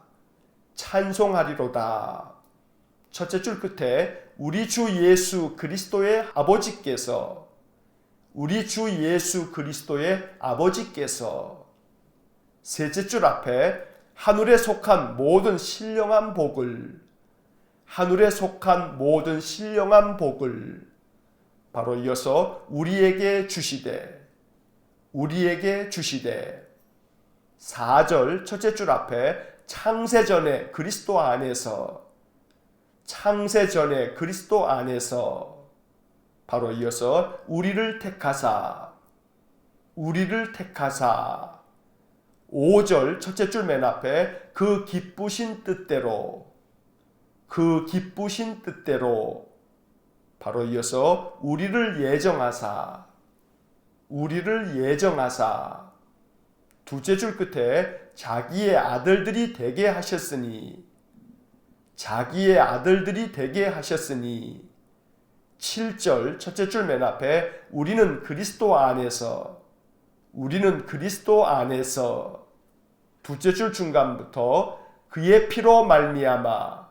찬송하리로다. 첫째 줄 끝에 우리 주 예수 그리스도의 아버지께서 우리 주 예수 그리스도의 아버지께서 셋째 줄 앞에 하늘에 속한 모든 신령한 복을 하늘에 속한 모든 신령한 복을 바로 이어서 우리에게 주시되 4절 첫째 줄 앞에 창세전에 그리스도 안에서 창세전에 그리스도 안에서 바로 이어서 우리를 택하사 5절 첫째 줄 맨 앞에 그 기쁘신 뜻대로 바로 이어서 우리를 예정하사 둘째 줄 끝에 자기의 아들들이 되게 하셨으니 7절 첫째 줄 맨 앞에 우리는 그리스도 안에서 둘째 줄 중간부터 그의 피로 말미암아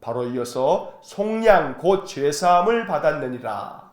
바로 이어서 속량 곧 죄사함을 받았느니라.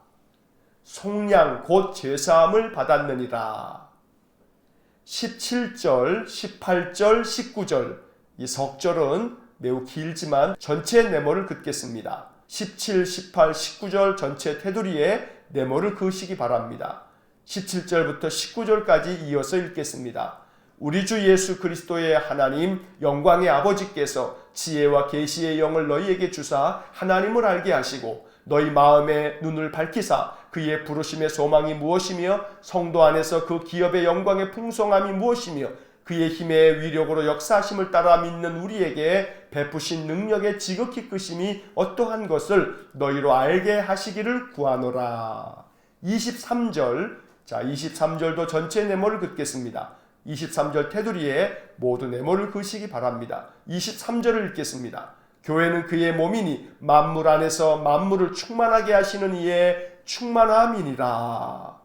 17절, 18절, 19절 이 석절은 매우 길지만 전체 네모를 긋겠습니다. 17, 18, 19절 전체 테두리에 네모를 그으시기 바랍니다. 17절부터 19절까지 이어서 읽겠습니다. 우리 주 예수 그리스도의 하나님 영광의 아버지께서 지혜와 계시의 영을 너희에게 주사 하나님을 알게 하시고 너희 마음의 눈을 밝히사 그의 부르심의 소망이 무엇이며 성도 안에서 그 기업의 영광의 풍성함이 무엇이며 그의 힘의 위력으로 역사하심을 따라 믿는 우리에게 베푸신 능력의 지극히 크심이 어떠한 것을 너희로 알게 하시기를 구하노라. 23절, 자 23절도 전체 네모를 긋겠습니다. 23절 테두리에 모두 네모를 그으시기 바랍니다. 23절을 읽겠습니다. 교회는 그의 몸이니 만물 안에서 만물을 충만하게 하시는 이의 충만함이니라.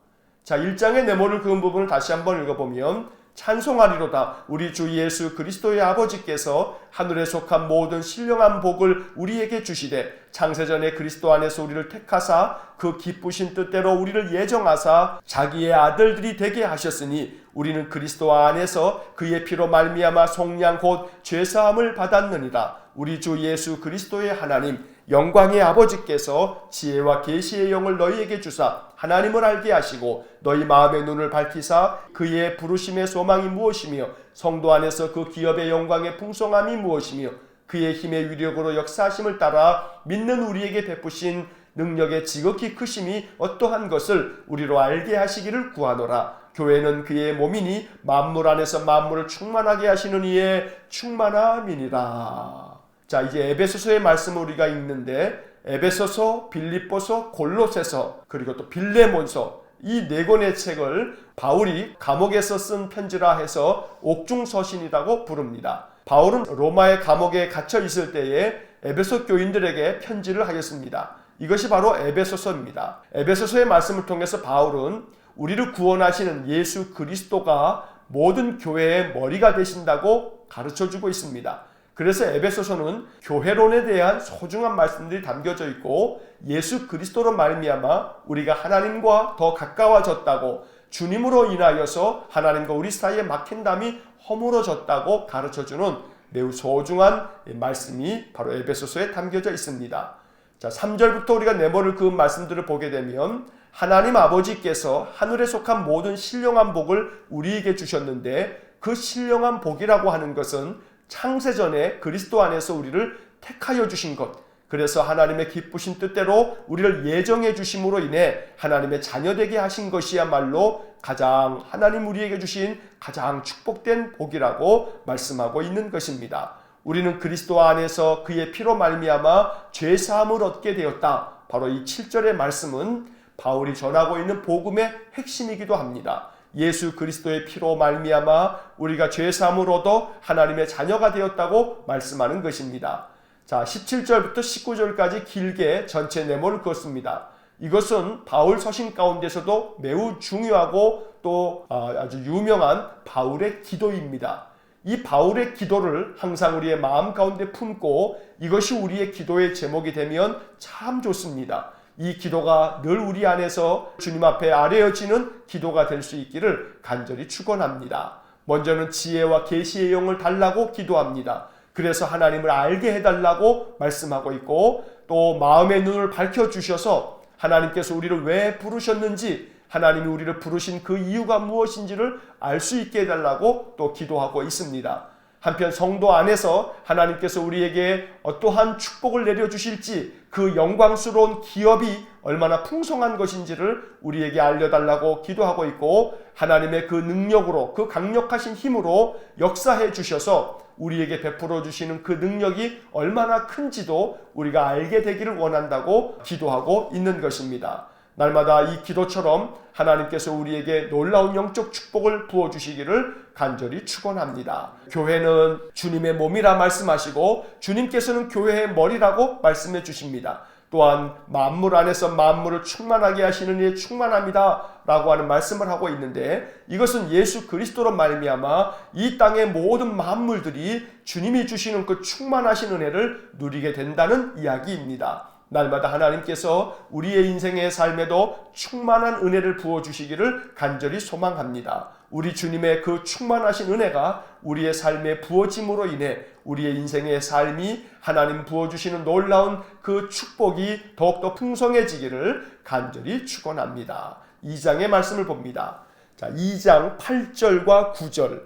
자, 1장의 네모를 그은 부분을 다시 한번 읽어보면 찬송하리로다. 우리 주 예수 그리스도의 아버지께서 하늘에 속한 모든 신령한 복을 우리에게 주시되 창세전에 그리스도 안에서 우리를 택하사 그 기쁘신 뜻대로 우리를 예정하사 자기의 아들들이 되게 하셨으니 우리는 그리스도 안에서 그의 피로 말미암아 속량 곧 죄사함을 받았느니라. 우리 주 예수 그리스도의 하나님 영광의 아버지께서 지혜와 계시의 영을 너희에게 주사 하나님을 알게 하시고 너희 마음의 눈을 밝히사 그의 부르심의 소망이 무엇이며 성도 안에서 그 기업의 영광의 풍성함이 무엇이며 그의 힘의 위력으로 역사하심을 따라 믿는 우리에게 베푸신 능력의 지극히 크심이 어떠한 것을 우리로 알게 하시기를 구하노라. 교회는 그의 몸이니 만물 안에서 만물을 충만하게 하시는 이의 충만함이니라. 자, 이제 에베소서의 말씀을 우리가 읽는데 에베소서, 빌립보서, 골로새서 그리고 또 빌레몬서 이 네 권의 책을 바울이 감옥에서 쓴 편지라 해서 옥중서신이라고 부릅니다. 바울은 로마의 감옥에 갇혀 있을 때에 에베소 교인들에게 편지를 하였습니다. 이것이 바로 에베소서입니다. 에베소서의 말씀을 통해서 바울은 우리를 구원하시는 예수 그리스도가 모든 교회의 머리가 되신다고 가르쳐주고 있습니다. 그래서 에베소서는 교회론에 대한 소중한 말씀들이 담겨져 있고 예수 그리스도로 말미암아 우리가 하나님과 더 가까워졌다고 주님으로 인하여서 하나님과 우리 사이에 막힌 담이 허물어졌다고 가르쳐주는 매우 소중한 말씀이 바로 에베소서에 담겨져 있습니다. 자, 3절부터 우리가 네모를 그은 말씀들을 보게 되면 하나님 아버지께서 하늘에 속한 모든 신령한 복을 우리에게 주셨는데 그 신령한 복이라고 하는 것은 창세전에 그리스도 안에서 우리를 택하여 주신 것, 그래서 하나님의 기쁘신 뜻대로 우리를 예정해 주심으로 인해 하나님의 자녀되게 하신 것이야말로 가장 하나님 우리에게 주신 가장 축복된 복이라고 말씀하고 있는 것입니다. 우리는 그리스도 안에서 그의 피로 말미암아 죄사함을 얻게 되었다. 바로 이 7절의 말씀은 바울이 전하고 있는 복음의 핵심이기도 합니다. 예수 그리스도의 피로 말미암아 우리가 죄사함을 얻어 하나님의 자녀가 되었다고 말씀하는 것입니다. 자, 17절부터 19절까지 길게 전체 네모를 그었습니다. 이것은 바울 서신 가운데서도 매우 중요하고 또 아주 유명한 바울의 기도입니다. 이 바울의 기도를 항상 우리의 마음 가운데 품고 이것이 우리의 기도의 제목이 되면 참 좋습니다. 이 기도가 늘 우리 안에서 주님 앞에 아뢰어지는 기도가 될 수 있기를 간절히 축원합니다. 먼저는 지혜와 계시의 영을 달라고 기도합니다. 그래서 하나님을 알게 해달라고 말씀하고 있고 또 마음의 눈을 밝혀주셔서 하나님께서 우리를 왜 부르셨는지 하나님이 우리를 부르신 그 이유가 무엇인지를 알 수 있게 해달라고 또 기도하고 있습니다. 한편 성도 안에서 하나님께서 우리에게 어떠한 축복을 내려주실지 그 영광스러운 기업이 얼마나 풍성한 것인지를 우리에게 알려달라고 기도하고 있고 하나님의 그 능력으로 그 강력하신 힘으로 역사해 주셔서 우리에게 베풀어 주시는 그 능력이 얼마나 큰지도 우리가 알게 되기를 원한다고 기도하고 있는 것입니다. 날마다 이 기도처럼 하나님께서 우리에게 놀라운 영적 축복을 부어주시기를 간절히 축원합니다. 교회는 주님의 몸이라 말씀하시고 주님께서는 교회의 머리라고 말씀해 주십니다. 또한 만물 안에서 만물을 충만하게 하시는 이의 충만함이다 라고 하는 말씀을 하고 있는데 이것은 예수 그리스도로 말미암아 이 땅의 모든 만물들이 주님이 주시는 그 충만하신 은혜를 누리게 된다는 이야기입니다. 날마다 하나님께서 우리의 인생의 삶에도 충만한 은혜를 부어주시기를 간절히 소망합니다. 우리 주님의 그 충만하신 은혜가 우리의 삶에 부어짐으로 인해 우리의 인생의 삶이 하나님 부어주시는 놀라운 그 축복이 더욱더 풍성해지기를 간절히 축원합니다. 2장의 말씀을 봅니다. 자, 2장 8절과 9절,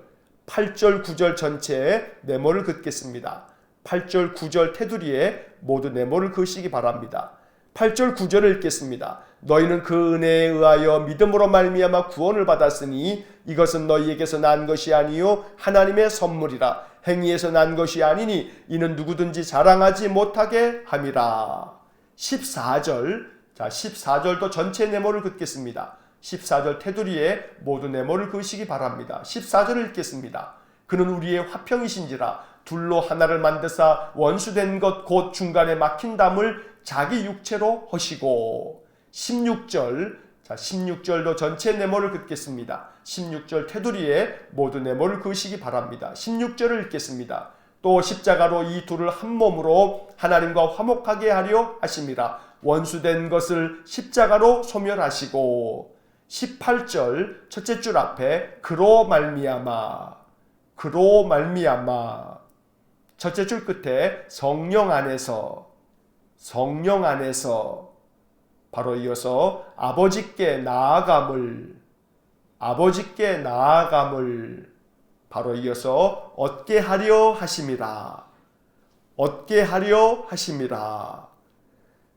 8절 9절 전체에 네모를 긋겠습니다. 8절 9절 테두리에 모두 네모를 그으시기 바랍니다. 8절 9절을 읽겠습니다. 너희는 그 은혜에 의하여 믿음으로 말미암아 구원을 받았으니 이것은 너희에게서 난 것이 아니요 하나님의 선물이라. 행위에서 난 것이 아니니 이는 누구든지 자랑하지 못하게 함이라. 14절, 자 14절도 전체 네모를 긋겠습니다. 14절 테두리에 모두 네모를 그으시기 바랍니다. 14절을 읽겠습니다. 그는 우리의 화평이신지라 둘로 하나를 만드사 원수된 것 곧 중간에 막힌 담을 자기 육체로 허시고. 16절, 자 16절도 전체 네모를 긋겠습니다. 16절 테두리에 모두 네모를 그으시기 바랍니다. 16절을 읽겠습니다. 또 십자가로 이 둘을 한 몸으로 하나님과 화목하게 하려 하심이라. 원수된 것을 십자가로 소멸하시고. 18절 첫째 줄 앞에 그로 말미암아, 그로 말미암아. 첫째 줄 끝에 성령 안에서, 성령 안에서. 바로 이어서 아버지께 나아감을, 아버지께 나아감을. 바로 이어서 얻게 하려 하심이라, 얻게 하려 하심이라.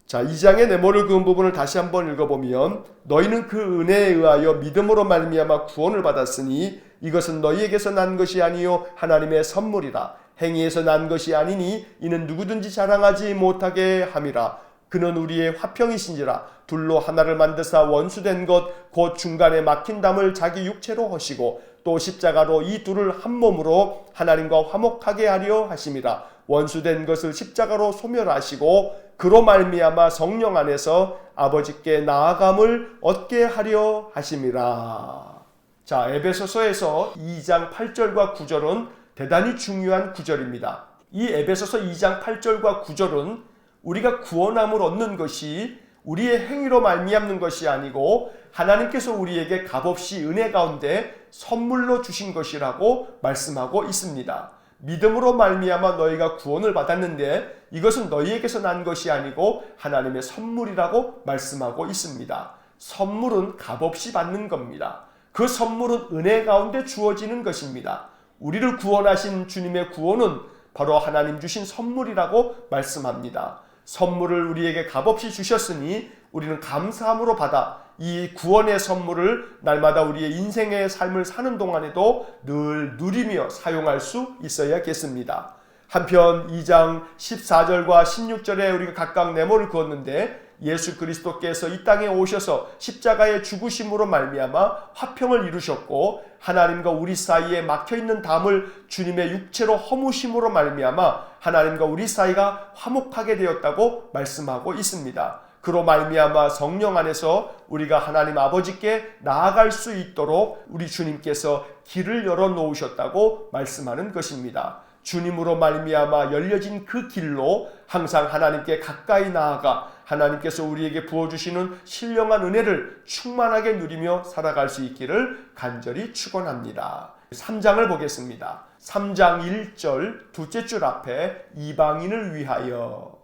자, 2장의 네모를 그은 부분을 다시 한번 읽어보면 너희는 그 은혜에 의하여 믿음으로 말미암아 구원을 받았으니 이것은 너희에게서 난 것이 아니요 하나님의 선물이라. 행위에서 난 것이 아니니 이는 누구든지 자랑하지 못하게 함이라. 그는 우리의 화평이신지라. 둘로 하나를 만드사 원수된 것 곧 중간에 막힌 담을 자기 육체로 허시고 또 십자가로 이 둘을 한 몸으로 하나님과 화목하게 하려 하심이라. 원수된 것을 십자가로 소멸하시고 그로 말미암아 성령 안에서 아버지께 나아감을 얻게 하려 하심이라. 자, 에베소서에서 2장 8절과 9절은 대단히 중요한 구절입니다. 이 에베소서 2장 8절과 9절은 우리가 구원함을 얻는 것이 우리의 행위로 말미암는 것이 아니고 하나님께서 우리에게 값없이 은혜 가운데 선물로 주신 것이라고 말씀하고 있습니다. 믿음으로 말미암아 너희가 구원을 받았는데 이것은 너희에게서 난 것이 아니고 하나님의 선물이라고 말씀하고 있습니다. 선물은 값없이 받는 겁니다. 그 선물은 은혜 가운데 주어지는 것입니다. 우리를 구원하신 주님의 구원은 바로 하나님 주신 선물이라고 말씀합니다. 선물을 우리에게 값없이 주셨으니 우리는 감사함으로 받아 이 구원의 선물을 날마다 우리의 인생의 삶을 사는 동안에도 늘 누리며 사용할 수 있어야겠습니다. 한편 2장 14절과 16절에 우리가 각각 네모를 그었는데 예수 그리스도께서 이 땅에 오셔서 십자가의 죽으심으로 말미암아 화평을 이루셨고 하나님과 우리 사이에 막혀있는 담을 주님의 육체로 허무심으로 말미암아 하나님과 우리 사이가 화목하게 되었다고 말씀하고 있습니다. 그로 말미암아 성령 안에서 우리가 하나님 아버지께 나아갈 수 있도록 우리 주님께서 길을 열어 놓으셨다고 말씀하는 것입니다. 주님으로 말미암아 열려진 그 길로 항상 하나님께 가까이 나아가 하나님께서 우리에게 부어주시는 신령한 은혜를 충만하게 누리며 살아갈 수 있기를 간절히 축원합니다. 3장을 보겠습니다. 3장 1절 둘째 줄 앞에 이방인을 위하여,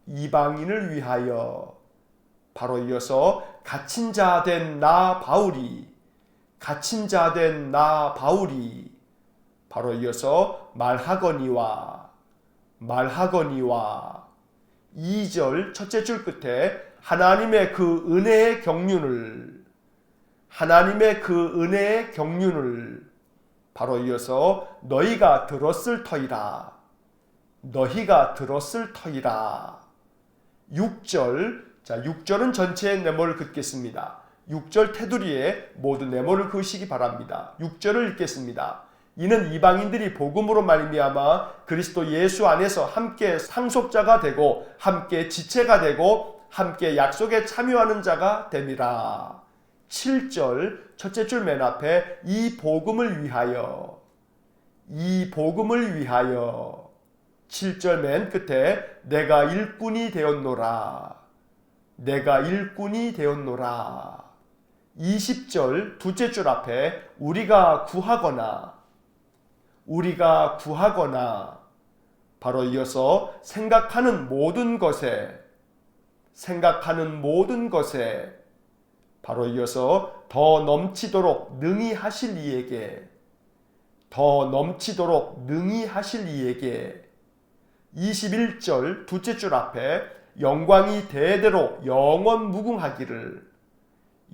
이방인을 위하여. 바로 이어서 갇힌 자 된 나 바울이, 갇힌 자 된 나 바울이. 바로 이어서 말하거니와, 말하거니와. 2절 첫째 줄 끝에 하나님의 그 은혜의 경륜을, 하나님의 그 은혜의 경륜을. 바로 이어서 너희가 들었을 터이라, 너희가 들었을 터이라. 6절, 자 6절은 전체의 네모를 긋겠습니다. 6절 테두리에 모두 네모를 그으시기 바랍니다. 6절을 읽겠습니다. 이는 이방인들이 복음으로 말미암아 그리스도 예수 안에서 함께 상속자가 되고 함께 지체가 되고 함께 약속에 참여하는 자가 됨이라. 7절 첫째 줄 맨 앞에 이 복음을 위하여, 이 복음을 위하여. 7절 맨 끝에 내가 일꾼이 되었노라, 내가 일꾼이 되었노라. 20절 둘째 줄 앞에 우리가 구하거나, 우리가 구하거나. 바로 이어서 생각하는 모든 것에, 생각하는 모든 것에. 바로 이어서 더 넘치도록 능히 하실 이에게, 더 넘치도록 능히 하실 이에게. 21절 둘째 줄 앞에 영광이 대대로 영원 무궁하기를,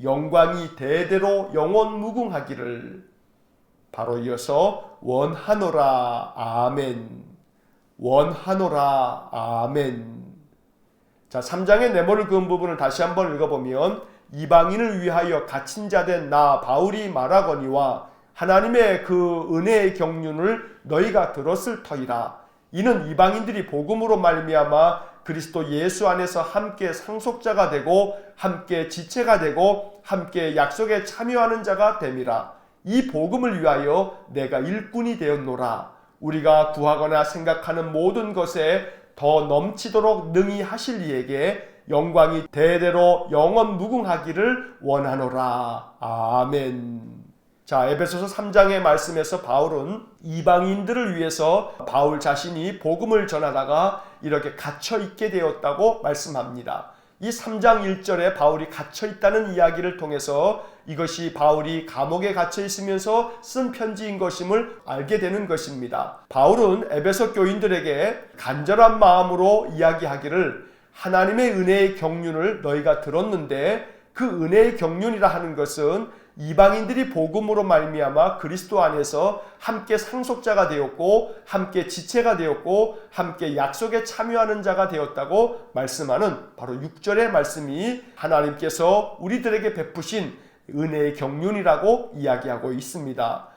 영광이 대대로 영원 무궁하기를. 바로 이어서 원하노라 아멘, 원하노라 아멘. 자, 3장의 네모를 그은 부분을 다시 한번 읽어보면 이방인을 위하여 갇힌 자 된 나 바울이 말하거니와 하나님의 그 은혜의 경륜을 너희가 들었을 터이라. 이는 이방인들이 복음으로 말미암아 그리스도 예수 안에서 함께 상속자가 되고 함께 지체가 되고 함께 약속에 참여하는 자가 됨이라. 이 복음을 위하여 내가 일꾼이 되었노라. 우리가 구하거나 생각하는 모든 것에 더 넘치도록 능히 하실 이에게 영광이 대대로 영원 무궁하기를 원하노라. 아멘. 자, 에베소서 3장의 말씀에서 바울은 이방인들을 위해서 바울 자신이 복음을 전하다가 이렇게 갇혀 있게 되었다고 말씀합니다. 이 3장 1절에 바울이 갇혀 있다는 이야기를 통해서 이것이 바울이 감옥에 갇혀 있으면서 쓴 편지인 것임을 알게 되는 것입니다. 바울은 에베소 교인들에게 간절한 마음으로 이야기하기를 하나님의 은혜의 경륜을 너희가 들었는데 그 은혜의 경륜이라 하는 것은 이방인들이 복음으로 말미암아 그리스도 안에서 함께 상속자가 되었고 함께 지체가 되었고 함께 약속에 참여하는 자가 되었다고 말씀하는 바로 6절의 말씀이 하나님께서 우리들에게 베푸신 은혜의 경륜이라고 이야기하고 있습니다.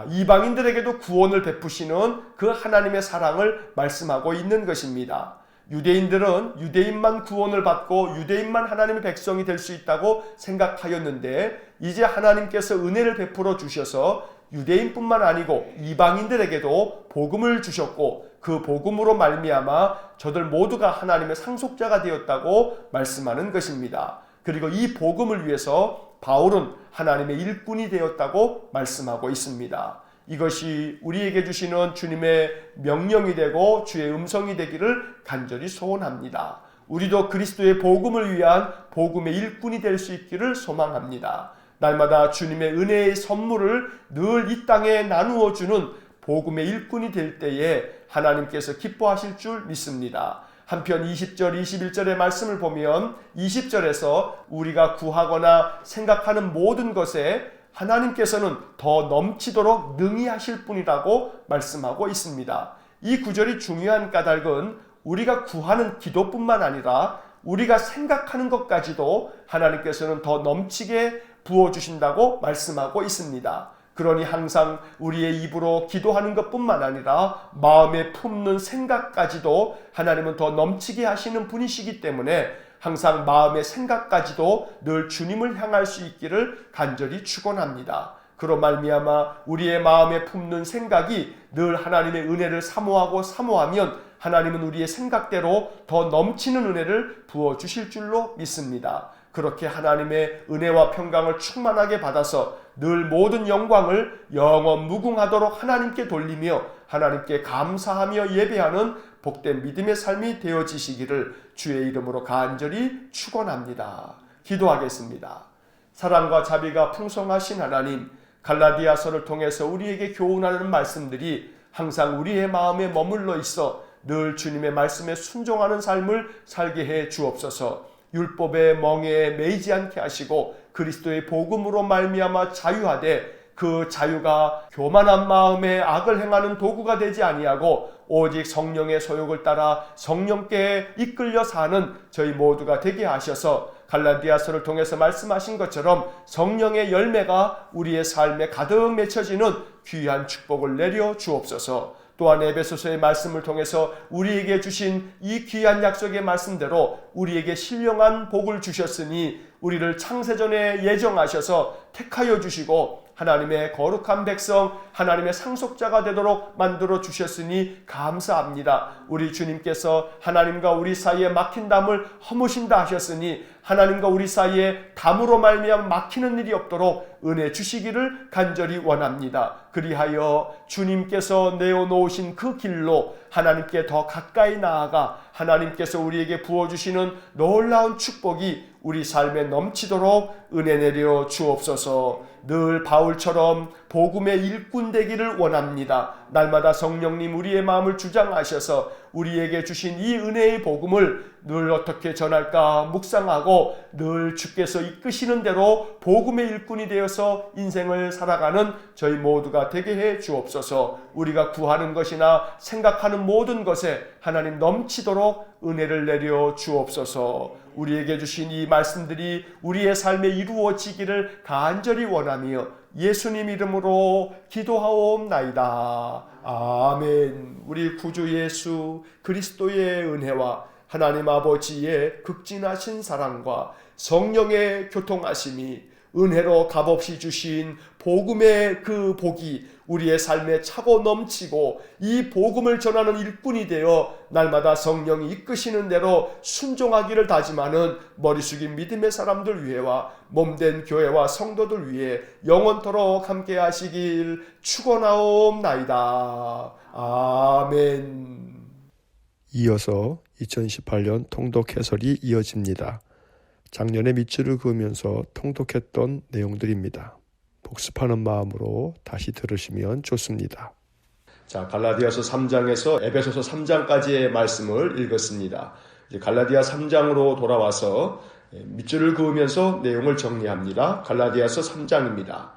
이방인들에게도 구원을 베푸시는 그 하나님의 사랑을 말씀하고 있는 것입니다. 유대인들은 유대인만 구원을 받고 유대인만 하나님의 백성이 될 수 있다고 생각하였는데 이제 하나님께서 은혜를 베풀어 주셔서 유대인뿐만 아니고 이방인들에게도 복음을 주셨고 그 복음으로 말미암아 저들 모두가 하나님의 상속자가 되었다고 말씀하는 것입니다. 그리고 이 복음을 위해서 바울은 하나님의 일꾼이 되었다고 말씀하고 있습니다. 이것이 우리에게 주시는 주님의 명령이 되고 주의 음성이 되기를 간절히 소원합니다. 우리도 그리스도의 복음을 위한 복음의 일꾼이 될 수 있기를 소망합니다. 날마다 주님의 은혜의 선물을 늘 이 땅에 나누어 주는 복음의 일꾼이 될 때에 하나님께서 기뻐하실 줄 믿습니다. 한편 20절, 21절의 말씀을 보면 20절에서 우리가 구하거나 생각하는 모든 것에 하나님께서는 더 넘치도록 능히 하실 분이라고 말씀하고 있습니다. 이 구절이 중요한 까닭은 우리가 구하는 기도뿐만 아니라 우리가 생각하는 것까지도 하나님께서는 더 넘치게 부어주신다고 말씀하고 있습니다. 그러니 항상 우리의 입으로 기도하는 것뿐만 아니라 마음에 품는 생각까지도 하나님은 더 넘치게 하시는 분이시기 때문에 항상 마음의 생각까지도 늘 주님을 향할 수 있기를 간절히 축원합니다. 그로 말미암아 우리의 마음에 품는 생각이 늘 하나님의 은혜를 사모하면 하나님은 우리의 생각대로 더 넘치는 은혜를 부어주실 줄로 믿습니다. 그렇게 하나님의 은혜와 평강을 충만하게 받아서 늘 모든 영광을 영원 무궁하도록 하나님께 돌리며 하나님께 감사하며 예배하는 복된 믿음의 삶이 되어지시기를 주의 이름으로 간절히 축원합니다. 기도하겠습니다. 사랑과 자비가 풍성하신 하나님, 갈라디아서를 통해서 우리에게 교훈하는 말씀들이 항상 우리의 마음에 머물러 있어 늘 주님의 말씀에 순종하는 삶을 살게 해 주옵소서. 율법의 멍에에 매이지 않게 하시고 그리스도의 복음으로 말미암아 자유하되 그 자유가 교만한 마음에 악을 행하는 도구가 되지 아니하고 오직 성령의 소욕을 따라 성령께 이끌려 사는 저희 모두가 되게 하셔서 갈라디아서를 통해서 말씀하신 것처럼 성령의 열매가 우리의 삶에 가득 맺혀지는 귀한 축복을 내려 주옵소서. 또한 에베소서의 말씀을 통해서 우리에게 주신 이 귀한 약속의 말씀대로 우리에게 신령한 복을 주셨으니 우리를 창세전에 예정하셔서 택하여 주시고 하나님의 거룩한 백성, 하나님의 상속자가 되도록 만들어 주셨으니 감사합니다. 우리 주님께서 하나님과 우리 사이에 막힌 담을 허무신다 하셨으니 하나님과 우리 사이에 담으로 말미암아 막히는 일이 없도록 은혜 주시기를 간절히 원합니다. 그리하여 주님께서 내어놓으신 그 길로 하나님께 더 가까이 나아가 하나님께서 우리에게 부어주시는 놀라운 축복이 우리 삶에 넘치도록 은혜 내려 주옵소서. 늘 바울처럼 복음의 일꾼 되기를 원합니다. 날마다 성령님 우리의 마음을 주장하셔서 우리에게 주신 이 은혜의 복음을 늘 어떻게 전할까 묵상하고 늘 주께서 이끄시는 대로 복음의 일꾼이 되어서 인생을 살아가는 저희 모두가 되게 해 주옵소서. 우리가 구하는 것이나 생각하는 모든 것에 하나님 넘치도록 은혜를 내려 주옵소서. 우리에게 주신 이 말씀들이 우리의 삶에 이루어지기를 간절히 원하며 예수님 이름으로 기도하옵나이다. 아멘. 우리 구주 예수 그리스도의 은혜와 하나님 아버지의 극진하신 사랑과 성령의 교통하심이 은혜로 값없이 주신 복음의 그 복이 우리의 삶에 차고 넘치고 이 복음을 전하는 일꾼이 되어 날마다 성령이 이끄시는 대로 순종하기를 다짐하는 머리 숙인 믿음의 사람들 위해와 몸된 교회와 성도들 위해 영원토록 함께 하시길 축원하옵나이다. 아멘. 이어서 2018년 통독 해설이 이어집니다. 작년에 밑줄을 그으면서 통독했던 내용들입니다. 복습하는 마음으로 다시 들으시면 좋습니다. 자, 갈라디아서 3장에서 에베소서 3장까지의 말씀을 읽었습니다. 이제 갈라디아 3장으로 돌아와서 밑줄을 그으면서 내용을 정리합니다. 갈라디아서 3장입니다.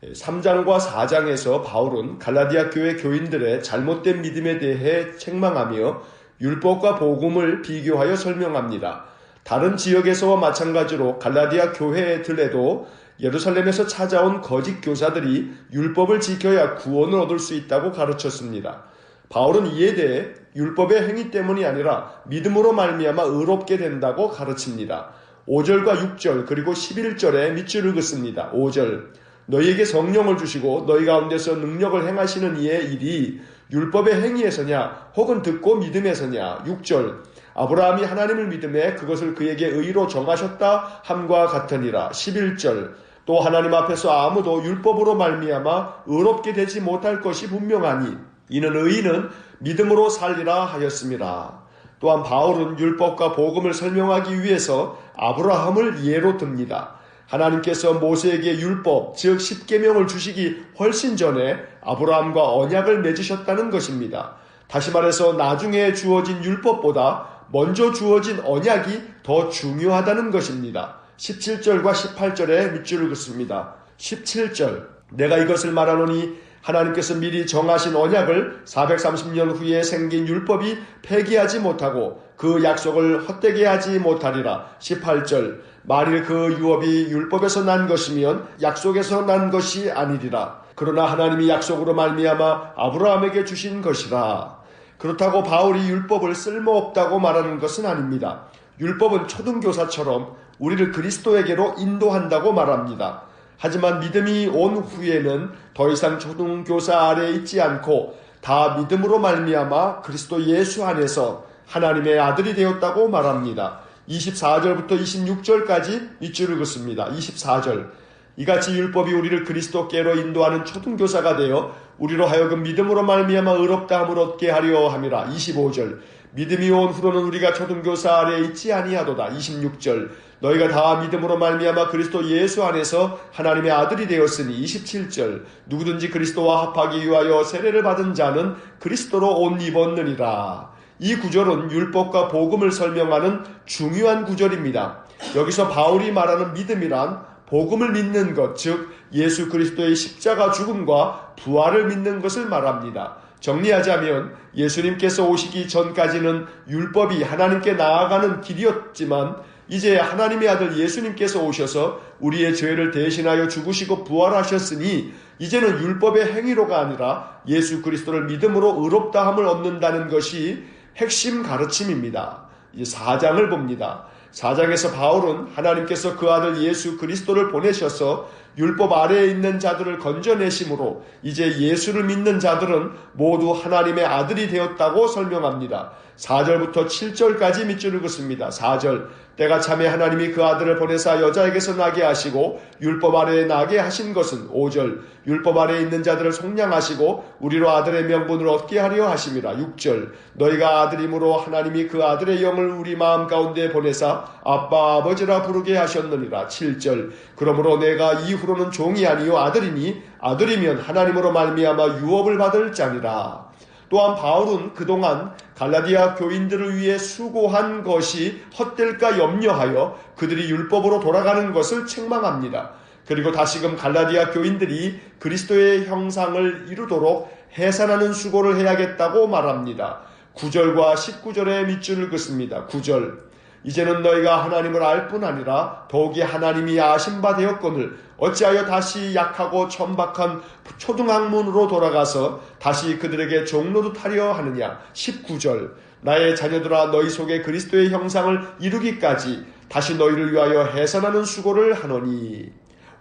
3장과 4장에서 바울은 갈라디아 교회 교인들의 잘못된 믿음에 대해 책망하며 율법과 복음을 비교하여 설명합니다. 다른 지역에서와 마찬가지로 갈라디아 교회들에도 예루살렘에서 찾아온 거짓 교사들이 율법을 지켜야 구원을 얻을 수 있다고 가르쳤습니다. 바울은 이에 대해 율법의 행위 때문이 아니라 믿음으로 말미암아 의롭게 된다고 가르칩니다. 5절과 6절 그리고 11절에 밑줄을 긋습니다. 5절 너희에게 성령을 주시고 너희 가운데서 능력을 행하시는 이의 일이 율법의 행위에서냐 혹은 듣고 믿음에서냐. 6절 아브라함이 하나님을 믿음에 그것을 그에게 의로 정하셨다 함과 같으니라. 11절 또 하나님 앞에서 아무도 율법으로 말미암아 의롭게 되지 못할 것이 분명하니 이는 의인은 믿음으로 살리라 하였습니다. 또한 바울은 율법과 복음을 설명하기 위해서 아브라함을 예로 듭니다. 하나님께서 모세에게 율법, 즉 십계명을 주시기 훨씬 전에 아브라함과 언약을 맺으셨다는 것입니다. 다시 말해서 나중에 주어진 율법보다 먼저 주어진 언약이 더 중요하다는 것입니다. 17절과 18절에 밑줄을 긋습니다. 17절 내가 이것을 말하노니 하나님께서 미리 정하신 언약을 430년 후에 생긴 율법이 폐기하지 못하고 그 약속을 헛되게 하지 못하리라. 18절 만일 그 유업이 율법에서 난 것이면 약속에서 난 것이 아니리라. 그러나 하나님이 약속으로 말미암아 아브라함에게 주신 것이라. 그렇다고 바울이 율법을 쓸모없다고 말하는 것은 아닙니다. 율법은 초등교사처럼 우리를 그리스도에게로 인도한다고 말합니다. 하지만 믿음이 온 후에는 더 이상 초등교사 아래에 있지 않고 다 믿음으로 말미암아 그리스도 예수 안에서 하나님의 아들이 되었다고 말합니다. 24절부터 26절까지 밑줄을 긋습니다. 24절 이같이 율법이 우리를 그리스도께로 인도하는 초등교사가 되어 우리로 하여금 믿음으로 말미암아 의롭다 함을 얻게 하려 함이라. 25절 믿음이 온 후로는 우리가 초등교사 아래에 있지 아니하도다. 26절 너희가 다 믿음으로 말미암아 그리스도 예수 안에서 하나님의 아들이 되었으니. 27절 누구든지 그리스도와 합하기 위하여 세례를 받은 자는 그리스도로 옷 입었느니라. 이 구절은 율법과 복음을 설명하는 중요한 구절입니다. 여기서 바울이 말하는 믿음이란 복음을 믿는 것, 즉 예수 그리스도의 십자가 죽음과 부활을 믿는 것을 말합니다. 정리하자면 예수님께서 오시기 전까지는 율법이 하나님께 나아가는 길이었지만 이제 하나님의 아들 예수님께서 오셔서 우리의 죄를 대신하여 죽으시고 부활하셨으니 이제는 율법의 행위로가 아니라 예수 그리스도를 믿음으로 의롭다함을 얻는다는 것이 핵심 가르침입니다. 이제 4장을 봅니다. 4장에서 바울은 하나님께서 그 아들 예수 그리스도를 보내셔서 율법 아래에 있는 자들을 건져내심으로 이제 예수를 믿는 자들은 모두 하나님의 아들이 되었다고 설명합니다. 4절부터 7절까지 밑줄을 긋습니다. 4절 때가 참에 하나님이 그 아들을 보내사 여자에게서 나게 하시고 율법 아래에 나게 하신 것은 5절 율법 아래에 있는 자들을 속량하시고 우리로 아들의 명분을 얻게 하려 하심이라. 6절 너희가 아들이므로 하나님이 그 아들의 영을 우리 마음 가운데 보내사 아빠 아버지라 부르게 하셨느니라. 7절 그러므로 내가 이후로는 종이 아니요 아들이니 아들이면 하나님으로 말미암아 유업을 받을 자니라. 또한 바울은 그동안 갈라디아 교인들을 위해 수고한 것이 헛될까 염려하여 그들이 율법으로 돌아가는 것을 책망합니다. 그리고 다시금 갈라디아 교인들이 그리스도의 형상을 이루도록 해산하는 수고를 해야겠다고 말합니다. 9절과 19절에 밑줄을 긋습니다. 9절 이제는 너희가 하나님을 알 뿐 아니라 더욱이 하나님이 아신 바 되었거늘 어찌하여 다시 약하고 천박한 초등학문으로 돌아가서 다시 그들에게 종로릇 하려 하느냐. 19절 나의 자녀들아 너희 속에 그리스도의 형상을 이루기까지 다시 너희를 위하여 해산하는 수고를 하노니.